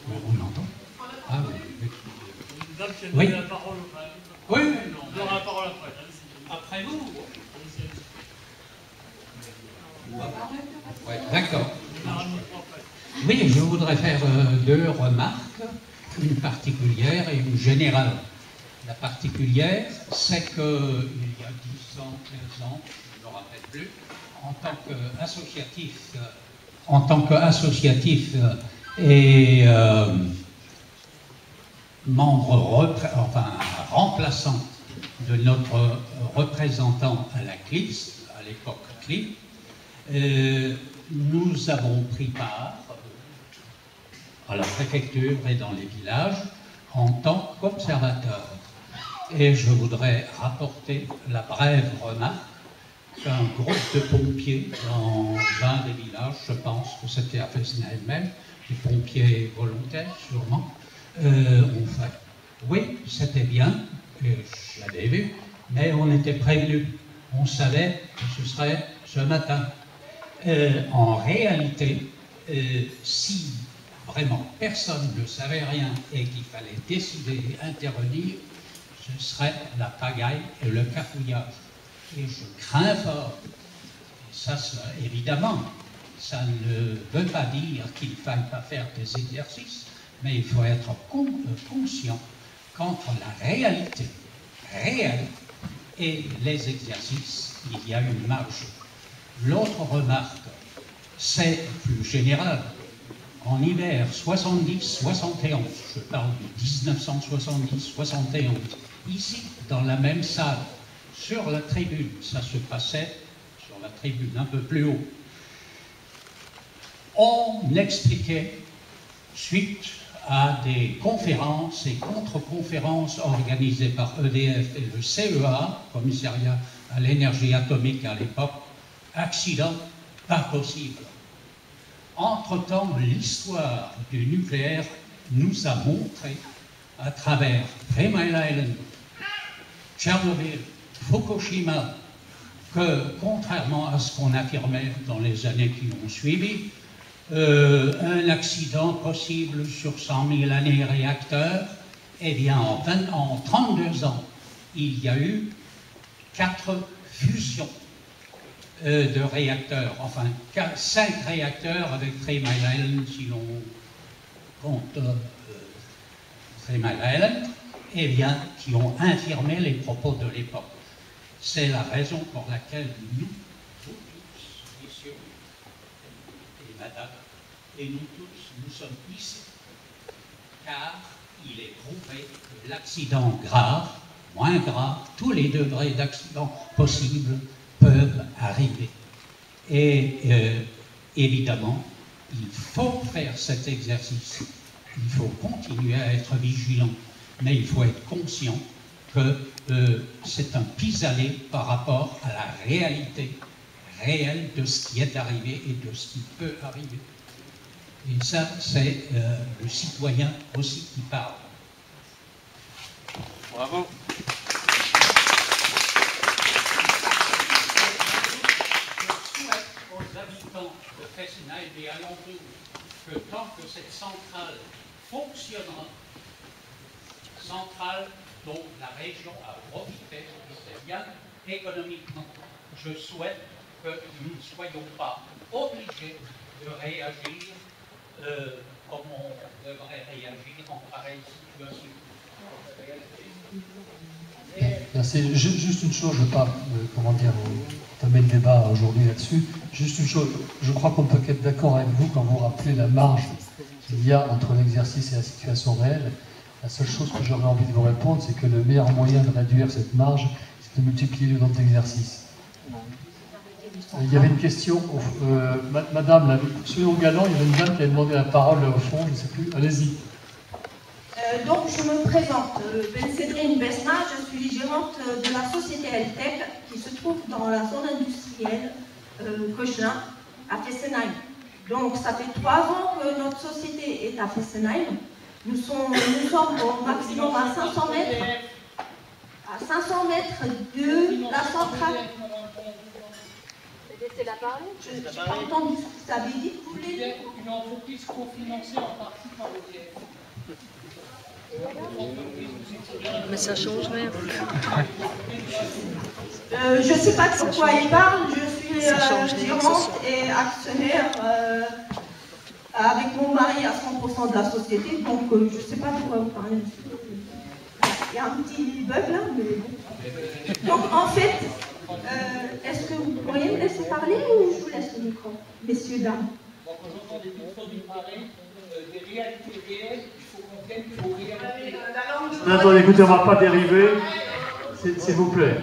On l'entend? Ah oui. Oui. La parole. Oui. On aura la parole après. Après vous. Ouais, d'accord. Oui, je voudrais faire 2 remarques, une particulière et une générale. La particulière, c'est qu'il y a 10 ans, 15 ans, je ne me rappelle plus, en tant qu'associatif et membre, remplaçant de notre représentant à la CLIS, à l'époque CLIP, nous avons pris part à la préfecture et dans les villages en tant qu'observateur. Et je voudrais rapporter la brève remarque qu'un groupe de pompiers dans un des villages, je pense que c'était à Fessenheim même, des pompiers volontaires sûrement, ont fait. Oui, c'était bien, et je l'avais vu, mais on était prévenus. On savait que ce serait ce matin. En réalité, si vraiment personne ne savait rien et qu'il fallait décider et intervenir, ce serait la pagaille et le cafouillage. Et je crains fort, et ça évidemment, ça ne veut pas dire qu'il ne faille pas faire des exercices, mais il faut être conscient qu'entre la réalité réelle et les exercices, il y a une marge. L'autre remarque, c'est plus général. En hiver 70-71, je parle de 1970-71, ici, dans la même salle, sur la tribune, ça se passait sur la tribune un peu plus haut, on expliquait, suite à des conférences et contre-conférences organisées par EDF et le CEA, Commissariat à l'énergie atomique à l'époque, accident pas possible. Entre-temps, l'histoire du nucléaire nous a montré, à travers Three Mile Island, Tchernobyl, Fukushima, que contrairement à ce qu'on affirmait dans les années qui ont suivi, un accident possible sur 100 000 années réacteurs, eh bien en 32 ans, il y a eu 4 fusions de réacteurs, enfin 5 réacteurs avec Three Mile Island, si l'on compte Three Mile Island, eh bien, qui ont infirmé les propos de l'époque. C'est la raison pour laquelle nous, vous tous, messieurs et madame, et nous tous, nous sommes ici, car il est prouvé que l'accident grave, moins grave, tous les degrés d'accident possibles peuvent arriver. Et évidemment, il faut faire cet exercice. Il faut continuer à être vigilant, mais il faut être conscient que c'est un pis-aller par rapport à la réalité réelle de ce qui est arrivé et de ce qui peut arriver. Et ça, c'est le citoyen aussi qui parle. Bravo. Je souhaite aux habitants de Fessenheim et alentours que tant que cette centrale fonctionnera, centrale dont la région a profité, c'est bien économiquement, je souhaite que nous ne soyons pas obligés de réagir comme on devrait réagir en pareille situation. C'est juste une chose, je ne veux pas, entamer le débat aujourd'hui là-dessus. Juste une chose, je crois qu'on peut être d'accord avec vous quand vous rappelez la marge qu'il y a entre l'exercice et la situation réelle. La seule chose que j'aurais envie de vous répondre, c'est que le meilleur moyen de réduire cette marge, c'est de multiplier le nombre d'exercices. Il y avait une question, madame, soyons galants, il y avait une dame qui a demandé la parole au fond, je ne sais plus, allez-y. Donc je me présente, Bensedrine Besna, je suis gérante de la société Eltec qui se trouve dans la zone industrielle Cochelin à Fessenheim. Donc ça fait 3 ans que notre société est à Fessenheim. Nous sommes au maximum à 500 mètres. À 500 mètres de la centrale. Laissez-la parler. Je n'ai pas entendu ce que ça avait dit. Vous voulez dire une entreprise cofinancée en partie par EDF. Mais ça change rien. Je ne sais pas de quoi il parle. Je suis gérante et actionnaire avec mon mari à 100% de la société. Donc je ne sais pas de quoi vous parlez. Il y a un petit bug là, mais bon. Donc en fait, est-ce que vous pourriez me laisser parler ou je vous laisse le micro, messieurs, dames? Donc aujourd'hui, il faut démarrer des réalités réelles. Attendez, écoutez, on ne va pas dériver. S'il vous plaît.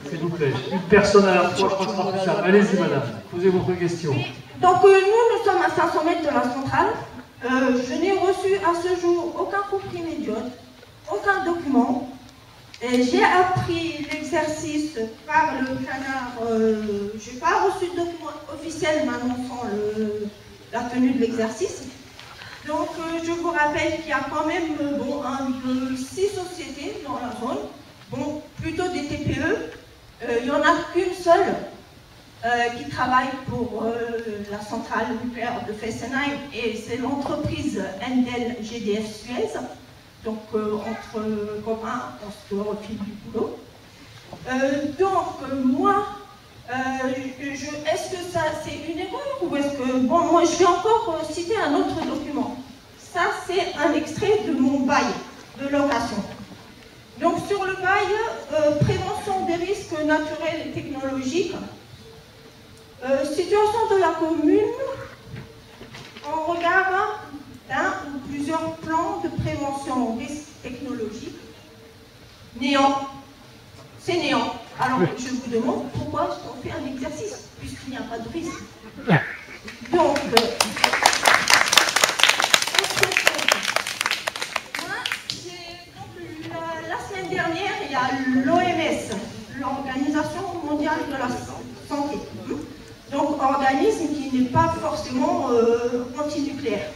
S'il vous plaît. Une personne à la fois, je pense pas que ça. Allez-y, madame. Posez votre question. Donc, nous sommes à 500 mètres de la centrale. Je n'ai reçu à ce jour aucun coup prix médiocre. aucun document. J'ai appris l'exercice par le canard. Je n'ai pas reçu de document officiel m'annonçant la tenue de l'exercice. Donc, je vous rappelle qu'il y a quand même 6 sociétés dans la zone, bon, plutôt des TPE. Il n'y en a qu'une seule qui travaille pour la centrale nucléaire de Fessenheim, et c'est l'entreprise Endel GDF Suez. Donc, entre copains, on se refile du boulot. Moi, est-ce que ça c'est une erreur ou est-ce que... Bon, moi je vais encore citer un autre document. Ça c'est un extrait de mon bail de location. Donc sur le bail, prévention des risques naturels et technologiques, situation de la commune en regard d'un ou plusieurs plans de prévention aux risques technologiques. Néant. C'est néant. Alors, je vous demande pourquoi on fait un exercice, puisqu'il n'y a pas de risque. Donc, la semaine dernière, il y a l'OMS, l'Organisation mondiale de la santé. Donc, organisme qui n'est pas forcément antinucléaire.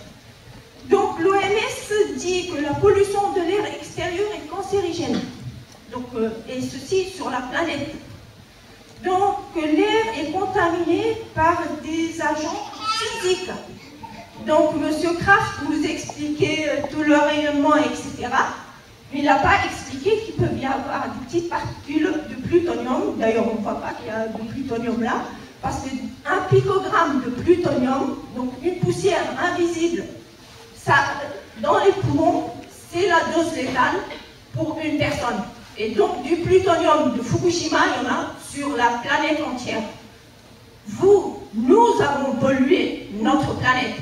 Donc, l'OMS dit que la pollution de l'air extérieur est cancérigène. Donc, et ceci sur la planète. Donc, l'air est contaminé par des agents physiques. Donc, M. Kraft nous expliquait tout le rayonnement, etc. Mais il n'a pas expliqué qu'il peut y avoir des petites particules de plutonium. D'ailleurs, on ne voit pas qu'il y a du plutonium là. Parce qu'un picogramme de plutonium, donc une poussière invisible, ça, dans les poumons, c'est la dose létale pour une personne. Et donc, du plutonium de Fukushima, il y en a sur la planète entière. Nous avons pollué notre planète.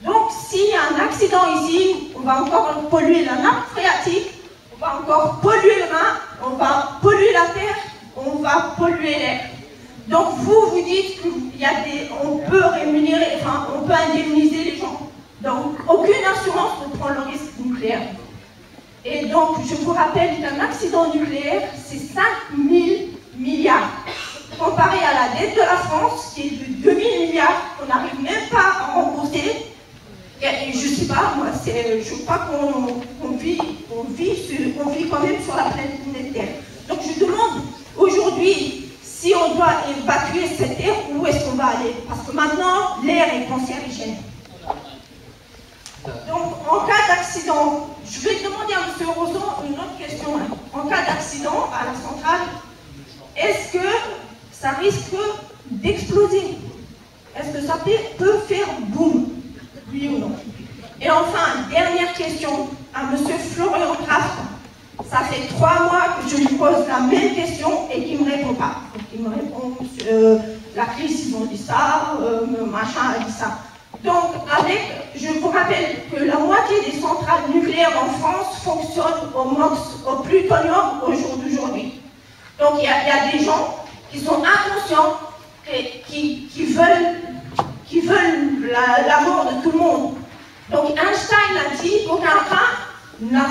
Donc, s'il y a un accident ici, on va encore polluer la nappe phréatique, on va encore polluer le vin, on va polluer la terre, on va polluer l'air. Donc, vous dites qu'on peut rémunérer, enfin, on peut indemniser les gens. Donc, aucune assurance ne prend le risque nucléaire. Et donc, je vous rappelle qu'un accident nucléaire, c'est 5 000 milliards. Comparé à la dette de la France, qui est de 2 000 milliards, qu'on n'arrive même pas à rembourser. Et je ne sais pas, moi, je crois qu'on vit quand même sur la planète Terre. Donc, je demande aujourd'hui, si on doit évacuer cette air, où est-ce qu'on va aller? Parce que maintenant, l'air est cancérigène. Donc, en cas d'accident, je vais demander à M. Roson une autre question. En cas d'accident à la centrale, est-ce que ça risque d'exploser? Est-ce que ça peut faire boum? Oui ou non? Et enfin, dernière question à M. Florian Kraft. Ça fait 3 mois que je lui pose la même question et qu'il ne me répond pas. Donc, il me répond, la crise, ils ont dit ça, machin a dit ça. Donc, je vous rappelle que la moitié des centrales nucléaires en France fonctionnent au plutonium au jour d'aujourd'hui. Donc, il y a des gens qui sont inconscients et qui veulent la mort de tout le monde. Donc, Einstein a dit qu'aucun rat n'a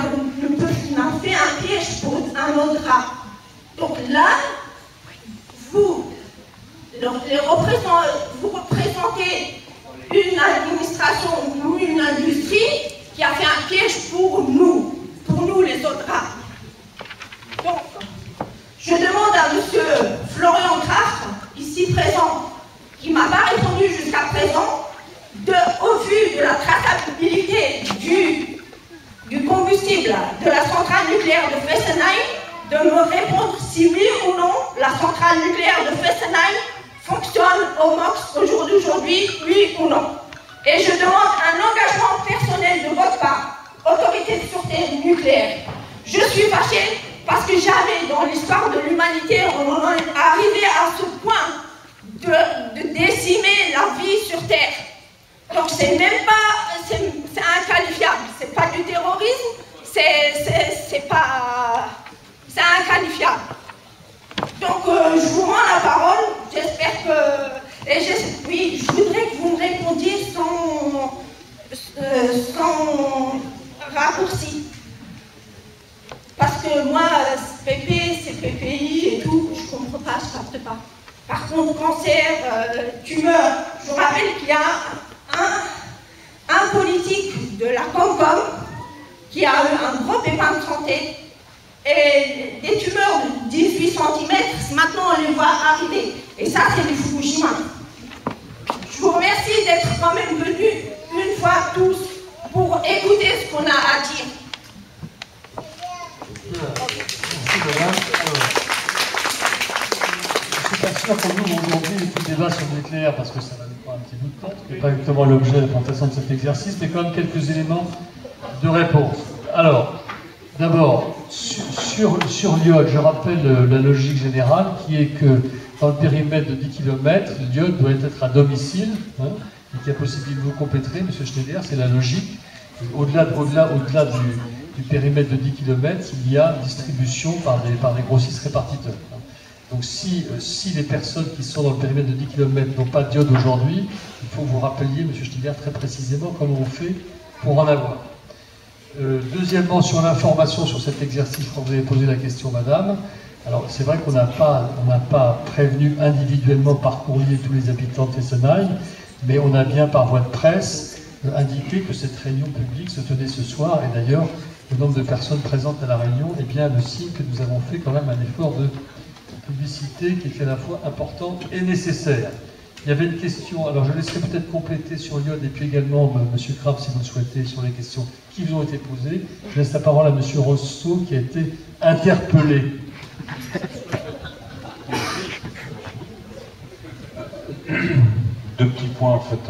fait un piège pour un autre rat. Donc là, vous représentez une administration ou une industrie qui a fait un piège pour nous les autres rats. Donc, je demande à M. Florian Kraft, ici présent, qui ne m'a pas répondu jusqu'à présent, au vu de la traçabilité du combustible de la centrale nucléaire de Fessenheim, de me répondre si oui ou non la centrale nucléaire de Fessenheim fonctionne au MOX au jour d'aujourd'hui, oui ou non. Et je demande un engagement personnel de votre part, autorité de sûreté nucléaire. Je suis fâchée parce que jamais dans l'histoire de l'humanité on est arrivé à ce point de décimer la vie sur Terre. Donc c'est même pas, c'est inqualifiable, c'est pas du terrorisme, c'est inqualifiable. Donc je vous rends la parole, j'espère que, oui, je voudrais que vous me répondiez sans raccourci. que moi, PP, CPPI et tout, je ne comprends pas, je ne capte pas. Par contre, cancer, tumeur, je vous rappelle qu'il y a un politique de la Comcom qui a eu un gros pépin de santé et des tumeurs de 18 cm, maintenant on les voit arriver. Et ça, c'est du Fukushima. Je vous remercie d'être quand même venus une fois tous pour écouter ce qu'on a à dire. Merci, madame. Je ne suis pas sûr qu'on ouvre aujourd'hui tout débat sur le nucléaire parce que ça va nous prendre un petit bout de temps. Ce n'est pas exactement l'objet de la présentation de cet exercice, mais quand même quelques éléments de réponse. Alors, d'abord, sur l'iode, je rappelle la logique générale qui est que dans le périmètre de 10 km, l'iode doit être à domicile, hein, et qu'il y a possibilité de vous compléter, M. Schneider, c'est la logique. Au-delà du périmètre de 10 km, il y a distribution par des grossistes répartiteurs. Donc si les personnes qui sont dans le périmètre de 10 km n'ont pas d'iode aujourd'hui, il faut que vous rappeliez, M. Schneider, très précisément comment on fait pour en avoir. Deuxièmement, sur l'information sur cet exercice, quand vous avez posé la question, madame, alors c'est vrai qu'on n'a pas prévenu individuellement par courrier tous les habitants de Fessenheim, mais on a bien par voie de presse indiqué que cette réunion publique se tenait ce soir, et d'ailleurs le nombre de personnes présentes à la réunion est bien le signe que nous avons fait quand même un effort de publicité qui est à la fois important et nécessaire. Il y avait une question, alors je laisserai peut-être compléter sur l'iode et puis également M. Krab, si vous le souhaitez, sur les questions qui vous ont été posées. Je laisse la parole à M. Rousseau qui a été interpellé. Deux petits points en fait,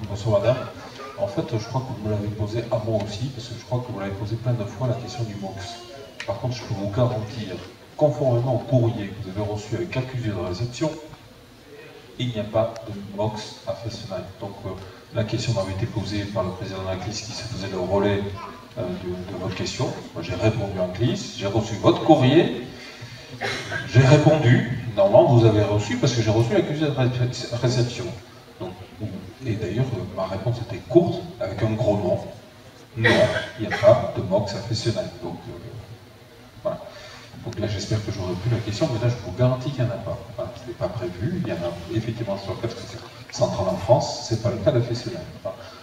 bonsoir madame. En fait, je crois que vous me l'avez posé à moi aussi, parce que je crois que vous l'avez posé plein de fois la question du MOX. Par contre, je peux vous garantir, conformément au courrier que vous avez reçu avec accusé de réception, il n'y a pas de MOX à Fessenheim. Donc la question m'avait été posée par le président de l'ACLIS qui se faisait le relais de votre question. Moi j'ai répondu à l'ACLIS, j'ai reçu votre courrier, j'ai répondu, normalement vous avez reçu parce que j'ai reçu l'accusé de réception. Donc, et d'ailleurs ma réponse était courte, avec un gros nom. Non, il n'y a pas de MOX à Fessenheim. Donc voilà. Donc là, j'espère que j'aurai plus la question, mais là, je vous garantis qu'il n'y en a pas. Enfin, ce n'est pas prévu. Il y en a effectivement sur 4 centrales en France. Ce n'est pas le cas de Fessenheim.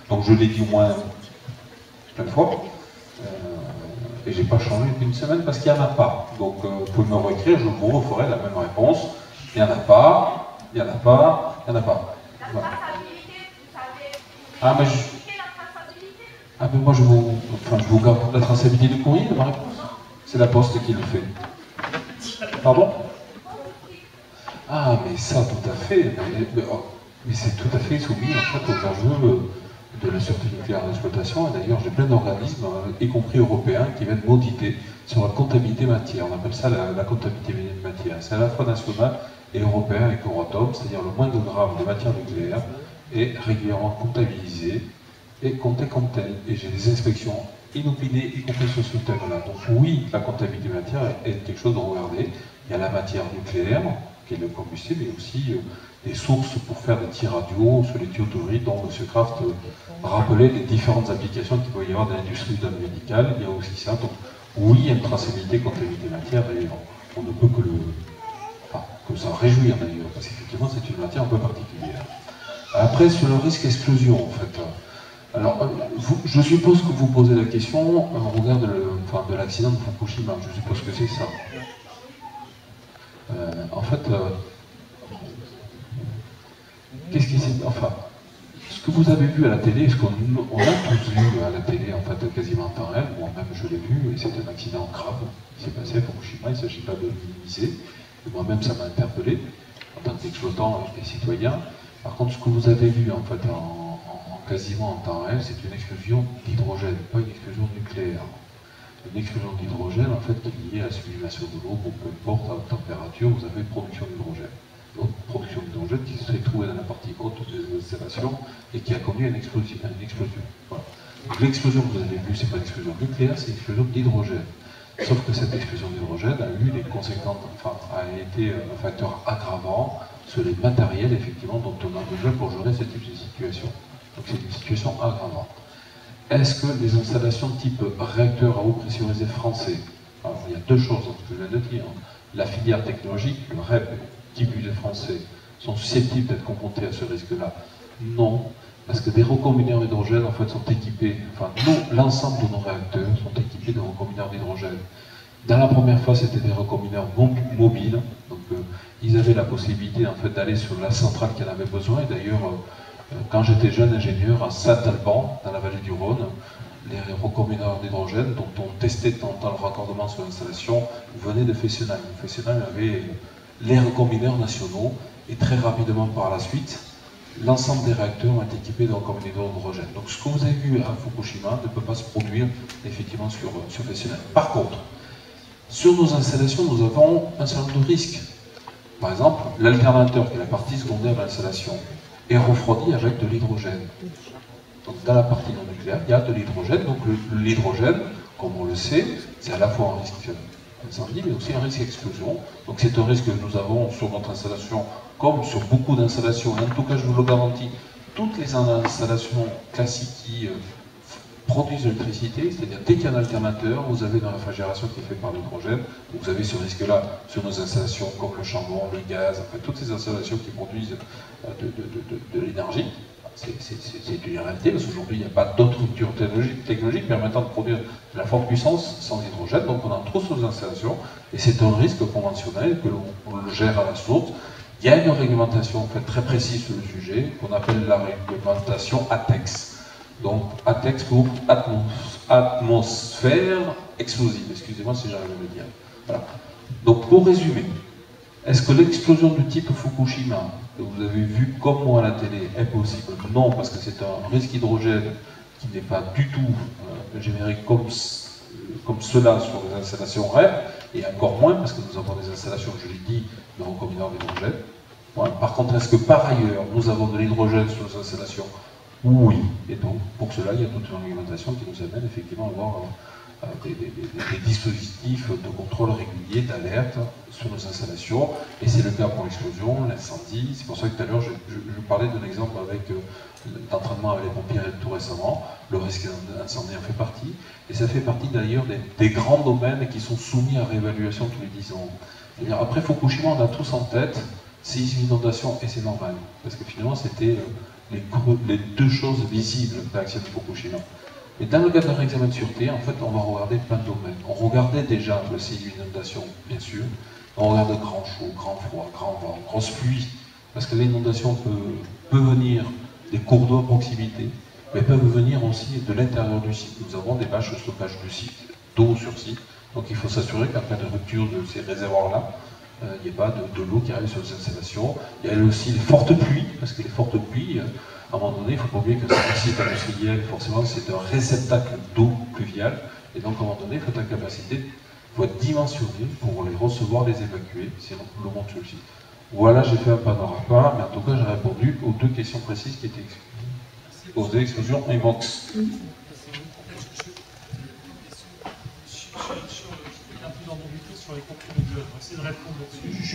Donc je l'ai dit au moins plein de fois. Et je n'ai pas changé depuis une semaine parce qu'il n'y en a pas. Donc vous pouvez me réécrire, je vous referai la même réponse. Il n'y en a pas, il n'y en a pas, il n'y en a pas. Voilà. Ah, mais moi, je vous garde la traçabilité du courrier de ma réponse. C'est la Poste qui le fait. Pardon? Ah, mais ça, tout à fait. Mais c'est tout à fait soumis, en fait, aux enjeux de la sûreté nucléaire d'exploitation. Et d'ailleurs, j'ai plein d'organismes, y compris européens, qui viennent m'auditer sur la comptabilité matière. On appelle ça la comptabilité matière. C'est à la fois national et européen avec Euratom, c'est-à-dire le moindre gramme de matière nucléaire est régulièrement comptabilisé et compté comme tel. Et j'ai des inspections inopinées, y compris sur ce thème-là. Donc oui, la comptabilité matière est quelque chose de regarder. Il y a la matière nucléaire, qui est le combustible, et aussi des sources pour faire des tirs radio sur les tuyauteries, dont M. Kraft rappelait les différentes applications qu'il peut y avoir dans l'industrie médicale. Il y a aussi ça. Donc oui, il y a une traçabilité comptabilité matière, et on ne peut que s'en réjouir d'ailleurs, parce qu'effectivement c'est une matière un peu particulière. Après, sur le risque explosion, en fait. Alors, je suppose que vous posez la question en regard de l'accident de Fukushima. Je suppose que c'est ça. En fait, qu'est-ce qui s'est... Enfin, ce que vous avez vu à la télé, ce qu'on a tous vu à la télé, en fait, quasiment en temps réel, moi-même je l'ai vu, et c'est un accident grave qui s'est passé à Fukushima, il ne s'agit pas de minimiser. Moi-même, ça m'a interpellé, en tant qu'exploitant et citoyen. Par contre, ce que vous avez vu, en fait, quasiment en temps réel, c'est une explosion d'hydrogène, pas une explosion nucléaire. Une explosion d'hydrogène, en fait, qui est liée à la sublimation de l'eau, peu importe à haute température, vous avez une production d'hydrogène. Une production d'hydrogène qui se est trouvée dans la partie haute des installations et qui a conduit à une explosion. Voilà. Donc l'explosion que vous avez vue, c'est pas une explosion nucléaire, c'est une explosion d'hydrogène. Sauf que cette explosion d'hydrogène a eu des conséquences, a été un facteur aggravant sur les matériels, effectivement, dont on a besoin pour gérer ce type de situation. Donc c'est une situation aggravante. Est-ce que les installations type réacteur à eau pressurisée français, il y a deux choses dans ce que je viens de dire. La filière technologique, le REP, type des Français, sont susceptibles d'être confrontés à ce risque-là? Non, parce que des recombineurs d'hydrogène, en fait, sont équipés, enfin, l'ensemble de nos réacteurs sont équipés de recombineurs d'hydrogène. Dans la première phase, c'était des recombineurs mobiles, donc ils avaient la possibilité, en fait, d'aller sur la centrale qui en avait besoin, et d'ailleurs, quand j'étais jeune ingénieur à Saint-Alban, dans la vallée du Rhône, les recombineurs d'hydrogène, dont on testait de temps en temps le raccordement sur l'installation, venaient de Fessenheim. Fessenheim avait les recombineurs nationaux, et très rapidement par la suite, l'ensemble des réacteurs ont été équipés de recombineurs d'hydrogène. Donc ce que vous avez vu à Fukushima ne peut pas se produire effectivement sur Fessenheim. Par contre, sur nos installations, nous avons un certain nombre de risques. Par exemple, l'alternateur, qui est la partie secondaire de l'installation, est refroidi avec de l'hydrogène. Donc dans la partie non nucléaire, il y a de l'hydrogène. Donc l'hydrogène, comme on le sait, c'est à la fois un risque incendie, mais aussi un risque d'explosion. Donc c'est un risque que nous avons sur notre installation, comme sur beaucoup d'installations. En tout cas, je vous le garantis, toutes les installations classiques qui produisent de l'électricité, c'est-à-dire dès qu'il y a un alternateur, vous avez une réfrigération qui est faite par l'hydrogène. Donc vous avez ce risque-là sur nos installations comme le charbon, le gaz, enfin, toutes ces installations qui produisent de l'énergie. C'est une réalité, parce qu'aujourd'hui, il n'y a pas d'autre rupture technologique permettant de produire de la forte puissance sans hydrogène, donc on en trouve sur les installations, et c'est un risque conventionnel que l'on gère à la source. Il y a une réglementation en fait, très précise sur le sujet, qu'on appelle la réglementation ATEX. Donc ATEX pour atmosphère explosive, excusez-moi si j'arrive à le dire. Voilà. Donc pour résumer, est-ce que l'explosion du type Fukushima, que vous avez vu comme moi à la télé, est possible? Non, parce que c'est un risque hydrogène qui n'est pas du tout généré comme cela sur les installations REP, et encore moins parce que nous avons des installations, je l'ai dit, de recombineurs d'hydrogène. Voilà. Par contre, est-ce que par ailleurs, nous avons de l'hydrogène sur les installations? Oui. Et donc, pour cela, il y a toute une réglementation qui nous amène effectivement à avoir des dispositifs de contrôle régulier, d'alerte sur nos installations, et c'est le cas pour l'explosion, l'incendie. C'est pour ça que tout à l'heure je parlais d'un exemple avec l'entraînement avec les pompiers tout récemment. Le risque d'incendie en fait partie, et ça fait partie d'ailleurs des grands domaines qui sont soumis à réévaluation tous les 10 ans. C'est-à-dire, après Fukushima, on a tous en tête séisme, inondation, et c'est normal, parce que finalement c'était les deux choses visibles de l'action de Fukushima. Et dans le cadre d'un examen de sûreté, en fait, on va regarder plein de domaines. On regardait déjà le séisme, l'inondation, bien sûr. On regarde grand chaud, grand froid, grand vent, grosse pluie, parce que l'inondation peut venir des cours d'eau à proximité, mais peuvent venir aussi de l'intérieur du site. Nous avons des bâches de stockage du site, d'eau sur site, donc il faut s'assurer qu'en cas de rupture de ces réservoirs-là, il n'y ait pas de l'eau qui arrive sur les installations. Il y a aussi les fortes pluies, parce que les fortes pluies, à un moment donné, il ne faut pas oublier que c'est un site industriel, forcément c'est un réceptacle d'eau pluviale, et donc à un moment donné, il faut être en capacité, il faut être dimensionné pour les recevoir, les évacuer, sinon l'eau monte sur le site. Voilà, j'ai fait un panorama, mais en tout cas j'ai répondu aux deux questions précises qui étaient posées, explosion et MOX.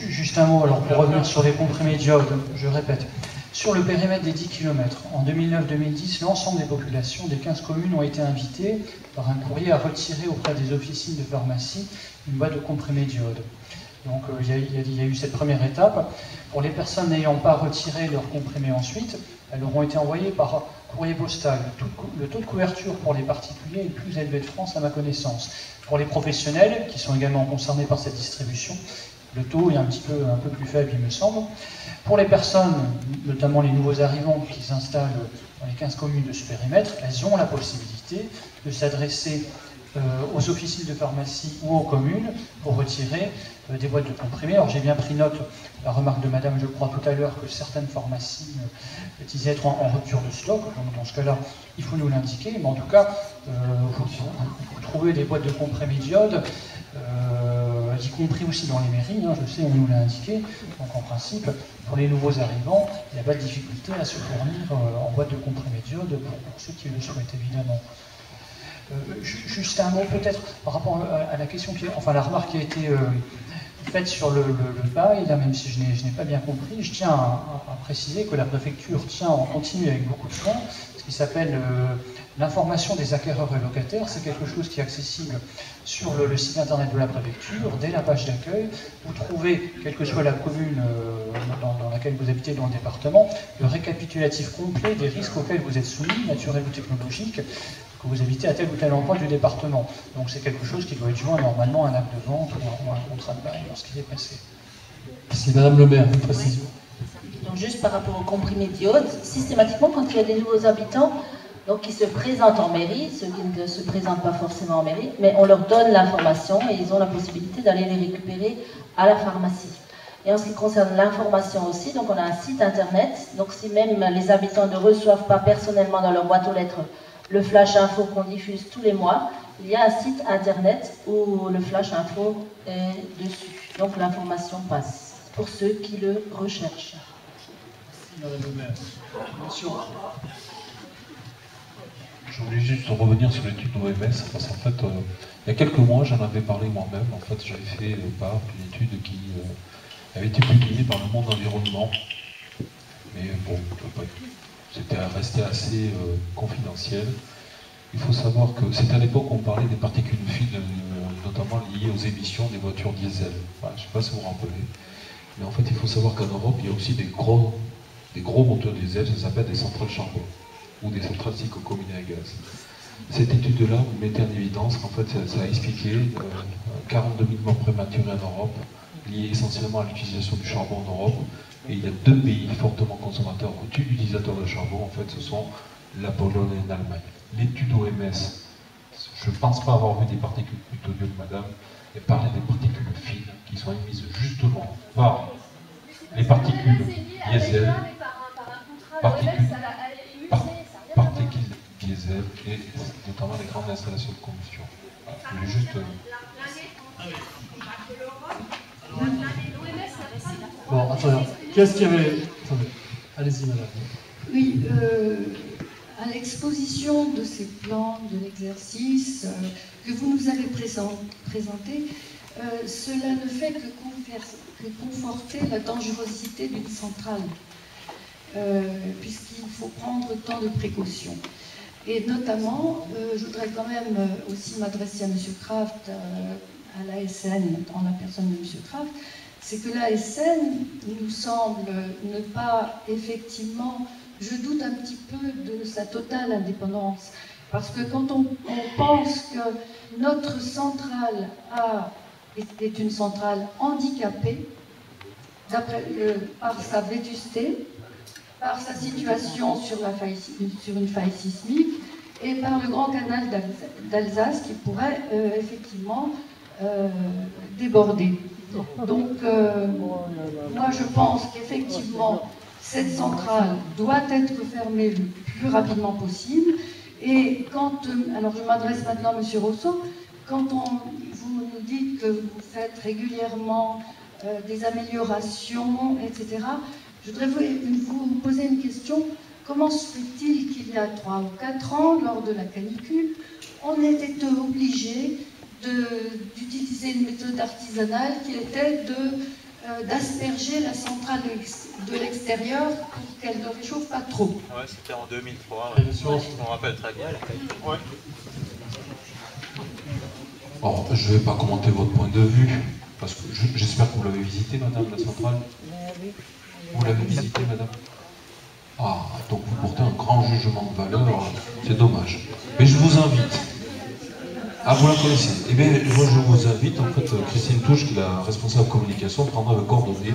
Juste un mot, alors pour revenir sur les comprimés d'iode, je répète, sur le périmètre des 10 km, en 2009-2010, l'ensemble des populations des 15 communes ont été invitées par un courrier à retirer auprès des officines de pharmacie une boîte de comprimés d'iode. Donc il y a eu cette première étape. Pour les personnes n'ayant pas retiré leurs comprimés ensuite, elles auront été envoyées par courrier postal. Le taux de couverture pour les particuliers est le plus élevé de France à ma connaissance. Pour les professionnels, qui sont également concernés par cette distribution, le taux est un peu plus faible, il me semble. Pour les personnes, notamment les nouveaux arrivants qui s'installent dans les 15 communes de ce périmètre, elles ont la possibilité de s'adresser aux officines de pharmacie ou aux communes pour retirer des boîtes de comprimés. Alors j'ai bien pris note, la remarque de madame, je crois tout à l'heure, que certaines pharmacies disaient être en rupture de stock. Donc dans ce cas-là, il faut nous l'indiquer. Mais en tout cas, vous trouvez des boîtes de comprimés d'iode, y compris aussi dans les mairies, hein, je sais, on nous l'a indiqué. Donc en principe, pour les nouveaux arrivants, il n'y a pas de difficulté à se fournir en boîte de comprimés d'iode pour ceux qui le souhaitent évidemment. Juste un mot peut-être par rapport à la question, enfin la remarque qui a été faite sur le bail, là même si je n'ai pas bien compris, je tiens à préciser que la préfecture tient en continu avec beaucoup de soin ce qui s'appelle L'information des acquéreurs et locataires, c'est quelque chose qui est accessible sur le site internet de la préfecture, dès la page d'accueil. Vous trouvez, quelle que soit la commune dans laquelle vous habitez dans le département, le récapitulatif complet des risques auxquels vous êtes soumis, naturels ou technologiques, que vous habitez à tel ou tel endroit du département. Donc c'est quelque chose qui doit être joint normalement à un acte de vente ou un contrat de bail lorsqu'il est passé. Merci Madame le maire, une précision. Donc juste par rapport au comprimé d'iode, systématiquement quand il y a des nouveaux habitants, donc ils se présentent en mairie, ceux qui ne se présentent pas forcément en mairie, mais on leur donne l'information et ils ont la possibilité d'aller les récupérer à la pharmacie. Et en ce qui concerne l'information aussi, donc on a un site internet, donc si même les habitants ne reçoivent pas personnellement dans leur boîte aux lettres le flash info qu'on diffuse tous les mois, il y a un site internet où le flash info est dessus. Donc l'information passe pour ceux qui le recherchent. Merci Madame le maire. Monsieur. Je voulais juste revenir sur l'étude OMS, parce qu'en fait, il y a quelques mois, j'en avais parlé moi-même. En fait, j'avais fait part d'une étude qui avait été publiée par le Monde Environnement. Mais bon, c'était resté assez confidentiel. Il faut savoir que c'était à l'époque où on parlait des particules fines, notamment liées aux émissions des voitures diesel. Enfin, je ne sais pas si vous vous rappelez. Mais en fait, il faut savoir qu'en Europe, il y a aussi des gros moteurs diesel, ça s'appelle des centrales charbon, ou des centrales cyclo-combinées à gaz. Cette étude-là vous mettait en évidence qu'en fait, ça a expliqué 42 000 morts prématurés en Europe, liées essentiellement à l'utilisation du charbon en Europe. Et il y a 2 pays fortement consommateurs ou utilisateurs de charbon, en fait, ce sont la Pologne et l'Allemagne. L'étude OMS, je ne pense pas avoir vu des particules plutonium, madame, et parler des particules fines qui sont émises justement par les particules diesel, particules diesel et notamment les grandes installations de combustion. Voilà, je voulais juste... Bon, attendez, qu'est-ce qu'il y avait... Attendez, allez-y madame. Oui, à l'exposition de ces plans de l'exercice que vous nous avez présenté, cela ne fait que conforter la dangerosité d'une centrale, puisqu'il faut prendre tant de précautions. Et notamment, je voudrais quand même aussi m'adresser à M. Kraft, à l'ASN, en la personne de M. Kraft, c'est que l'ASN nous semble ne pas effectivement, je doute un petit peu de sa totale indépendance, parce que quand on pense que notre centrale est une centrale handicapée, par sa vétusté, par sa situation sur une faille sismique et par le grand canal d'Alsace qui pourrait effectivement déborder. Donc, moi je pense qu'effectivement, cette centrale doit être fermée le plus rapidement possible. Et quand, alors je m'adresse maintenant à M. Rousseau, quand vous nous dites que vous faites régulièrement des améliorations, etc., je voudrais vous poser une question. Comment se fait-il qu'il y a 3 ou 4 ans, lors de la canicule, on était obligé d'utiliser une méthode artisanale qui était d'asperger la centrale de l'extérieur pour qu'elle ne réchauffe pas trop? Ouais, c'était en 2003, ouais. Je m'en rappelle très bien. Ouais. Alors, je ne vais pas commenter votre point de vue, parce que j'espère que vous l'avez visité, madame, la centrale. Vous l'avez visité, madame? Ah, donc vous portez un grand jugement de valeur, c'est dommage. Mais je vous invite. Ah, vous la connaissez? Eh bien, moi je vous invite, en fait, Christine Touche, qui est la responsable communication, prendra vos coordonnées,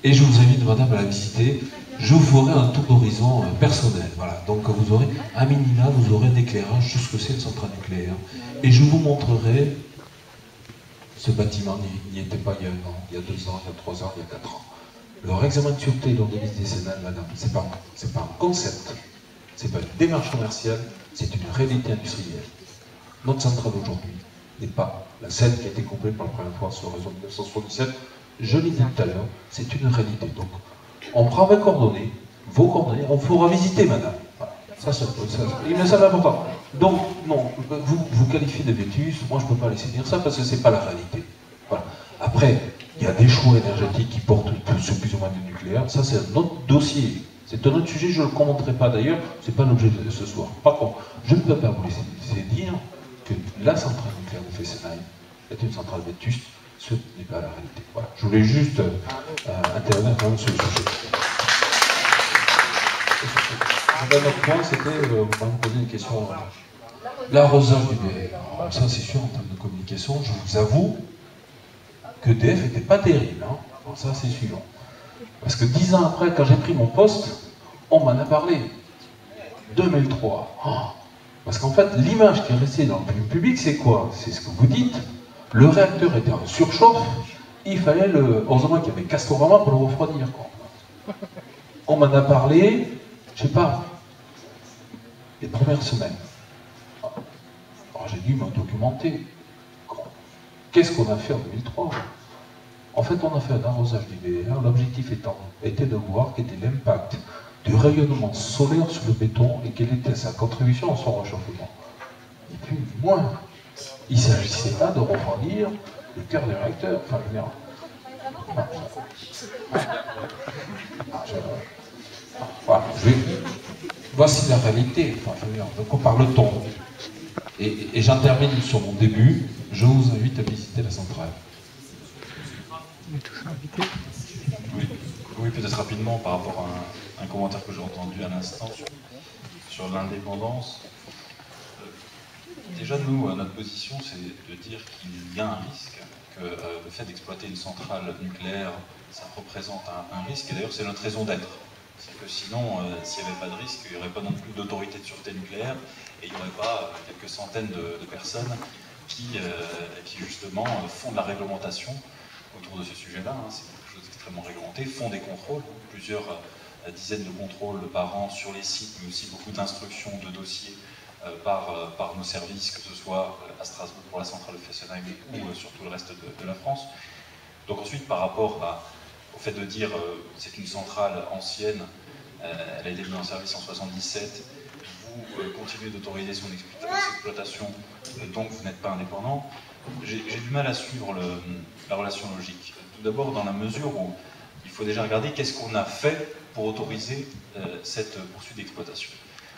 et je vous invite, madame, à la visiter. Je vous ferai un tour d'horizon personnel, voilà. Donc vous aurez, à minima, vous aurez un éclairage sur ce que c'est une centrale nucléaire. Et je vous montrerai, ce bâtiment n'y était pas il y a 1 an, il y a 2 ans, il y a 3 ans, il y a 4 ans. Leur examen de sûreté d'organisme décennal, madame, c'est pas un concept, c'est pas une démarche commerciale, c'est une réalité industrielle. Notre centrale aujourd'hui n'est pas la celle qui a été complète pour la première fois sur le réseau de 1977. Je l'ai dit tout à l'heure, c'est une réalité. Donc, on prend vos coordonnées, on fera visiter, madame. Voilà. Il me semble important. Donc, non, vous qualifiez de vétus, moi je ne peux pas laisser dire ça parce que ce n'est pas la réalité. Voilà. Après, il y a des choix énergétiques qui portent sur plus ou moins du nucléaire, ça c'est un autre dossier. C'est un autre sujet, je ne le commenterai pas d'ailleurs, ce n'est pas l'objet de ce soir. Par contre, je ne peux pas vous laisser dire que la centrale nucléaire de Fessenheim est une centrale vétuste, ce n'est pas la réalité. Voilà. Je voulais juste intervenir quand même sur le sujet. Un autre point, c'était, vous m'avez posé une question, l'arrosage du DF. Alors, ça, c'est sûr, en termes de communication, je vous avoue que DF n'était pas terrible. Hein. Alors, ça, c'est suivant. Parce que 10 ans après, quand j'ai pris mon poste, on m'en a parlé. 2003. Oh. Parce qu'en fait, l'image qui est restée dans le public, c'est quoi? C'est ce que vous dites. Le réacteur était en surchauffe, il fallait le... Heureusement qu'il y avait Castorama pour le refroidir. Quoi. On m'en a parlé, je sais pas, les premières semaines. Alors j'ai dû me documenter. Qu'est-ce qu'on a fait en 2003? En fait, on a fait un arrosage du BR, l'objectif était de voir quel était l'impact du rayonnement solaire sur le béton et quelle était sa contribution à son réchauffement. Et puis, moins. Il ne s'agissait pas de refroidir le cœur des réacteurs. Enfin, je veux dire... Voilà, voici la réalité. Enfin, je veux dire, donc on parle ton. Et j'en termine sur mon début. Je vous invite à visiter la centrale. On est tous invités. Oui, peut-être rapidement par rapport à un commentaire que j'ai entendu à l'instant sur l'indépendance. Déjà, nous, notre position, c'est de dire qu'il y a un risque, que le fait d'exploiter une centrale nucléaire, ça représente un risque, et d'ailleurs, c'est notre raison d'être. C'est que sinon, s'il n'y avait pas de risque, il n'y aurait pas non plus d'autorité de sûreté nucléaire, et il n'y aurait pas quelques centaines de personnes qui justement, font de la réglementation autour de ce sujet-là. Hein, c'est quelque chose d'extrêmement réglementé, font des contrôles, plusieurs dizaines de contrôles par an sur les sites, mais aussi beaucoup d'instructions, de dossiers par nos services, que ce soit à Strasbourg pour la centrale de Fessenheim ou sur tout le reste de la France. Donc ensuite, par rapport au fait de dire c'est une centrale ancienne, elle a été mise en service en 1977, vous continuez d'autoriser son exploitation, donc vous n'êtes pas indépendant, j'ai du mal à suivre la relation logique. Tout d'abord dans la mesure où il faut déjà regarder qu'est-ce qu'on a fait pour autoriser cette poursuite d'exploitation.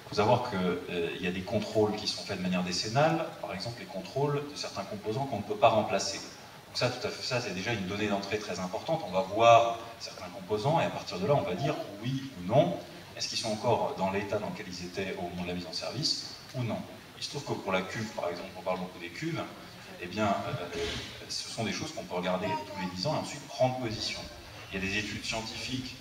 Il faut savoir qu'il y a des contrôles qui sont faits de manière décennale, par exemple les contrôles de certains composants qu'on ne peut pas remplacer. Donc ça, tout à fait, ça c'est déjà une donnée d'entrée très importante. On va voir certains composants et à partir de là, on va dire oui ou non. Est-ce qu'ils sont encore dans l'état dans lequel ils étaient au moment de la mise en service ou non? Il se trouve que pour la cuve, par exemple, on parle beaucoup des cuves, eh bien, ce sont des choses qu'on peut regarder tous les 10 ans et ensuite prendre position. Il y a des études scientifiques,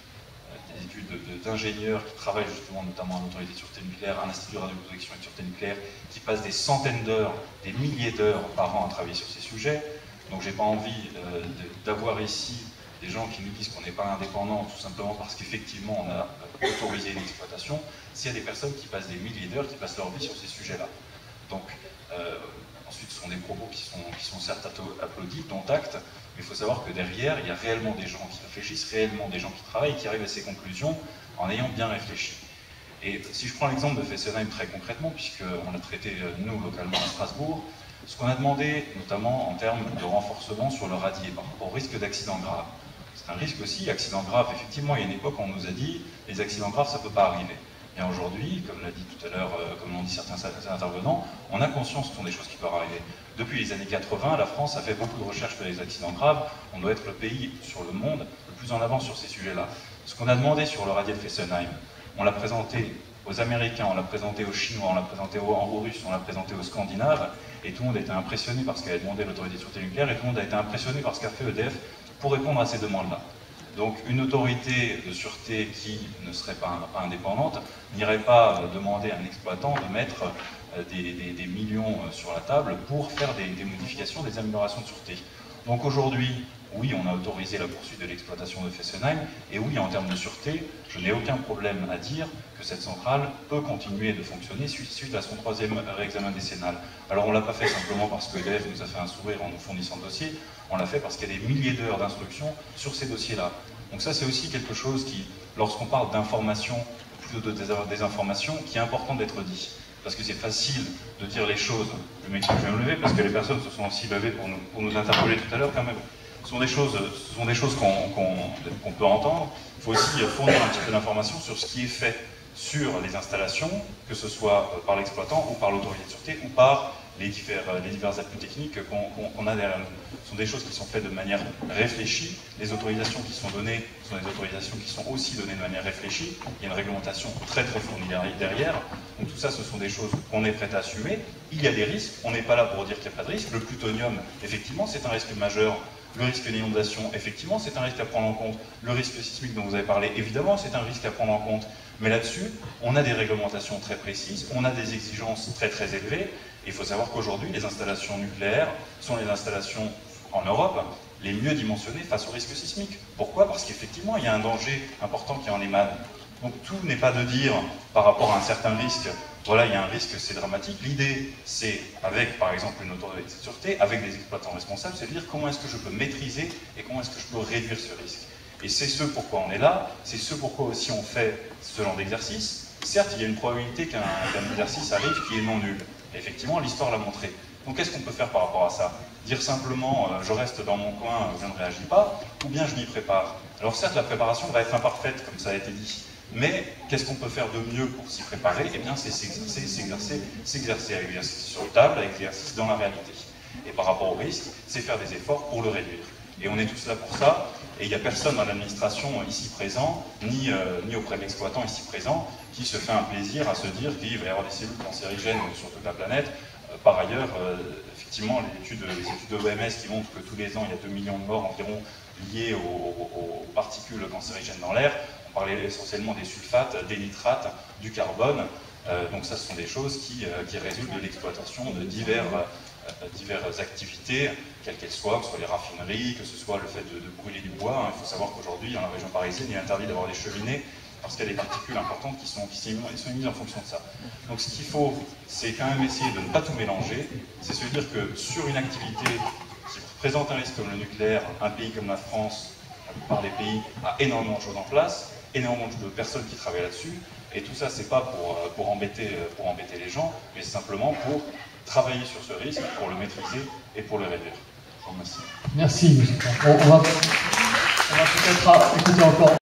des études d'ingénieurs qui travaillent justement notamment à l'autorité de sûreté nucléaire, à l'Institut de radioprotection et de sûreté nucléaire, qui passent des centaines d'heures, des milliers d'heures par an à travailler sur ces sujets. Donc j'ai pas envie d'avoir ici des gens qui nous disent qu'on n'est pas indépendant tout simplement parce qu'effectivement on a autorisé une exploitation, s'il y a des personnes qui passent des milliers d'heures, qui passent leur vie sur ces sujets-là. Donc ensuite ce sont des propos qui sont certes applaudis, dont acte, mais il faut savoir que derrière, il y a réellement des gens qui réfléchissent, réellement des gens qui travaillent, qui arrivent à ces conclusions en ayant bien réfléchi. Et si je prends l'exemple de Fessenheim très concrètement, puisqu'on l'a traité nous localement à Strasbourg, ce qu'on a demandé notamment en termes de renforcement sur le radier par rapport au risque d'accident grave. C'est un risque aussi, accident grave, effectivement, il y a une époque où on nous a dit les accidents graves ça ne peut pas arriver. Et aujourd'hui, comme l'a dit tout à l'heure, comme l'ont dit certains intervenants, on a conscience que ce sont des choses qui peuvent arriver. Depuis les années 80, la France a fait beaucoup de recherches sur les accidents graves. On doit être le pays sur le monde le plus en avance sur ces sujets-là. Ce qu'on a demandé sur le radier de Fessenheim, on l'a présenté aux Américains, on l'a présenté aux Chinois, on l'a présenté aux Russes, on l'a présenté aux Scandinaves, et tout le monde a été impressionné par ce qu'a demandé l'autorité de sûreté nucléaire, et tout le monde a été impressionné par ce qu'a fait EDF pour répondre à ces demandes-là. Donc une autorité de sûreté qui ne serait pas indépendante n'irait pas demander à un exploitant de mettre des millions sur la table pour faire des modifications, des améliorations de sûreté. Donc aujourd'hui, oui, on a autorisé la poursuite de l'exploitation de Fessenheim, et oui, en termes de sûreté, je n'ai aucun problème à dire que cette centrale peut continuer de fonctionner suite à son 3e réexamen décennal. Alors on ne l'a pas fait simplement parce que EDF nous a fait un sourire en nous fournissant le dossier, on l'a fait parce qu'il y a des milliers d'heures d'instruction sur ces dossiers-là. Donc ça c'est aussi quelque chose qui, lorsqu'on parle d'information, plutôt de désinformation, qui est important d'être dit. Parce que c'est facile de dire les choses, je vais me lever parce que les personnes se sont aussi levées pour nous interpeller tout à l'heure quand même. ce sont des choses qu'on peut entendre. Il faut aussi fournir un petit peu d'informations sur ce qui est fait sur les installations, que ce soit par l'exploitant ou par l'autorité de sûreté ou par les divers appuis techniques qu'on a derrière nous. Ce sont des choses qui sont faites de manière réfléchie. Les autorisations qui sont données sont des autorisations qui sont aussi données de manière réfléchie. Il y a une réglementation très fournie derrière. Donc tout ça, ce sont des choses qu'on est prêt à assumer. Il y a des risques. On n'est pas là pour dire qu'il n'y a pas de risque. Le plutonium, effectivement, c'est un risque majeur. Le risque d'inondation, effectivement, c'est un risque à prendre en compte. Le risque sismique dont vous avez parlé, évidemment, c'est un risque à prendre en compte. Mais là-dessus, on a des réglementations très précises, on a des exigences très élevées. Et il faut savoir qu'aujourd'hui, les installations nucléaires sont les installations en Europe les mieux dimensionnées face au risque sismique. Pourquoi? Parce qu'effectivement, il y a un danger important qui en émane. Donc tout n'est pas de dire, par rapport à un certain risque, voilà, il y a un risque, c'est dramatique. L'idée, c'est, avec par exemple une autorité de sûreté, avec des exploitants responsables, c'est de dire comment est-ce que je peux maîtriser et comment est-ce que je peux réduire ce risque. Et c'est ce pourquoi on est là, c'est ce pourquoi aussi on fait ce genre d'exercice. Certes, il y a une probabilité qu'un exercice arrive qui est non nul. Et effectivement, l'histoire l'a montré. Donc qu'est-ce qu'on peut faire par rapport à ça? Dire simplement je reste dans mon coin, je ne réagis pas, ou bien je m'y prépare. Alors certes, la préparation va être imparfaite, comme ça a été dit, mais qu'est-ce qu'on peut faire de mieux pour s'y préparer? Eh bien, c'est s'exercer avec l'exercice sur table, avec l'exercice dans la réalité. Et par rapport au risque, c'est faire des efforts pour le réduire. Et on est tous là pour ça, et il n'y a personne dans l'administration ici présent, ni auprès de l'exploitant ici présent, qui se fait un plaisir à se dire qu'il va y avoir des cellules cancérigènes sur toute la planète. Par ailleurs, effectivement, les études de l'OMS qui montrent que tous les ans, il y a 2 millions de morts environ liées aux particules cancérigènes dans l'air. On parlait essentiellement des sulfates, des nitrates, du carbone. Donc ça, ce sont des choses qui résultent de l'exploitation de diverses activités, quelles qu'elles soient, que ce soit les raffineries, que ce soit le fait de brûler du bois. Il faut savoir qu'aujourd'hui, dans la région parisienne, il est interdit d'avoir des cheminées parce qu'il y a des particules importantes qui sont émises en fonction de ça. Donc ce qu'il faut, c'est quand même essayer de ne pas tout mélanger, c'est se dire que sur une activité qui présente un risque comme le nucléaire, un pays comme la France, la plupart des pays, a énormément de choses en place, énormément de personnes qui travaillent là-dessus, et tout ça, c'est pas pour embêter les gens, mais simplement pour travailler sur ce risque, pour le maîtriser et pour le réduire. Je vous remercie. Merci, monsieur. On va peut-être écouter encore.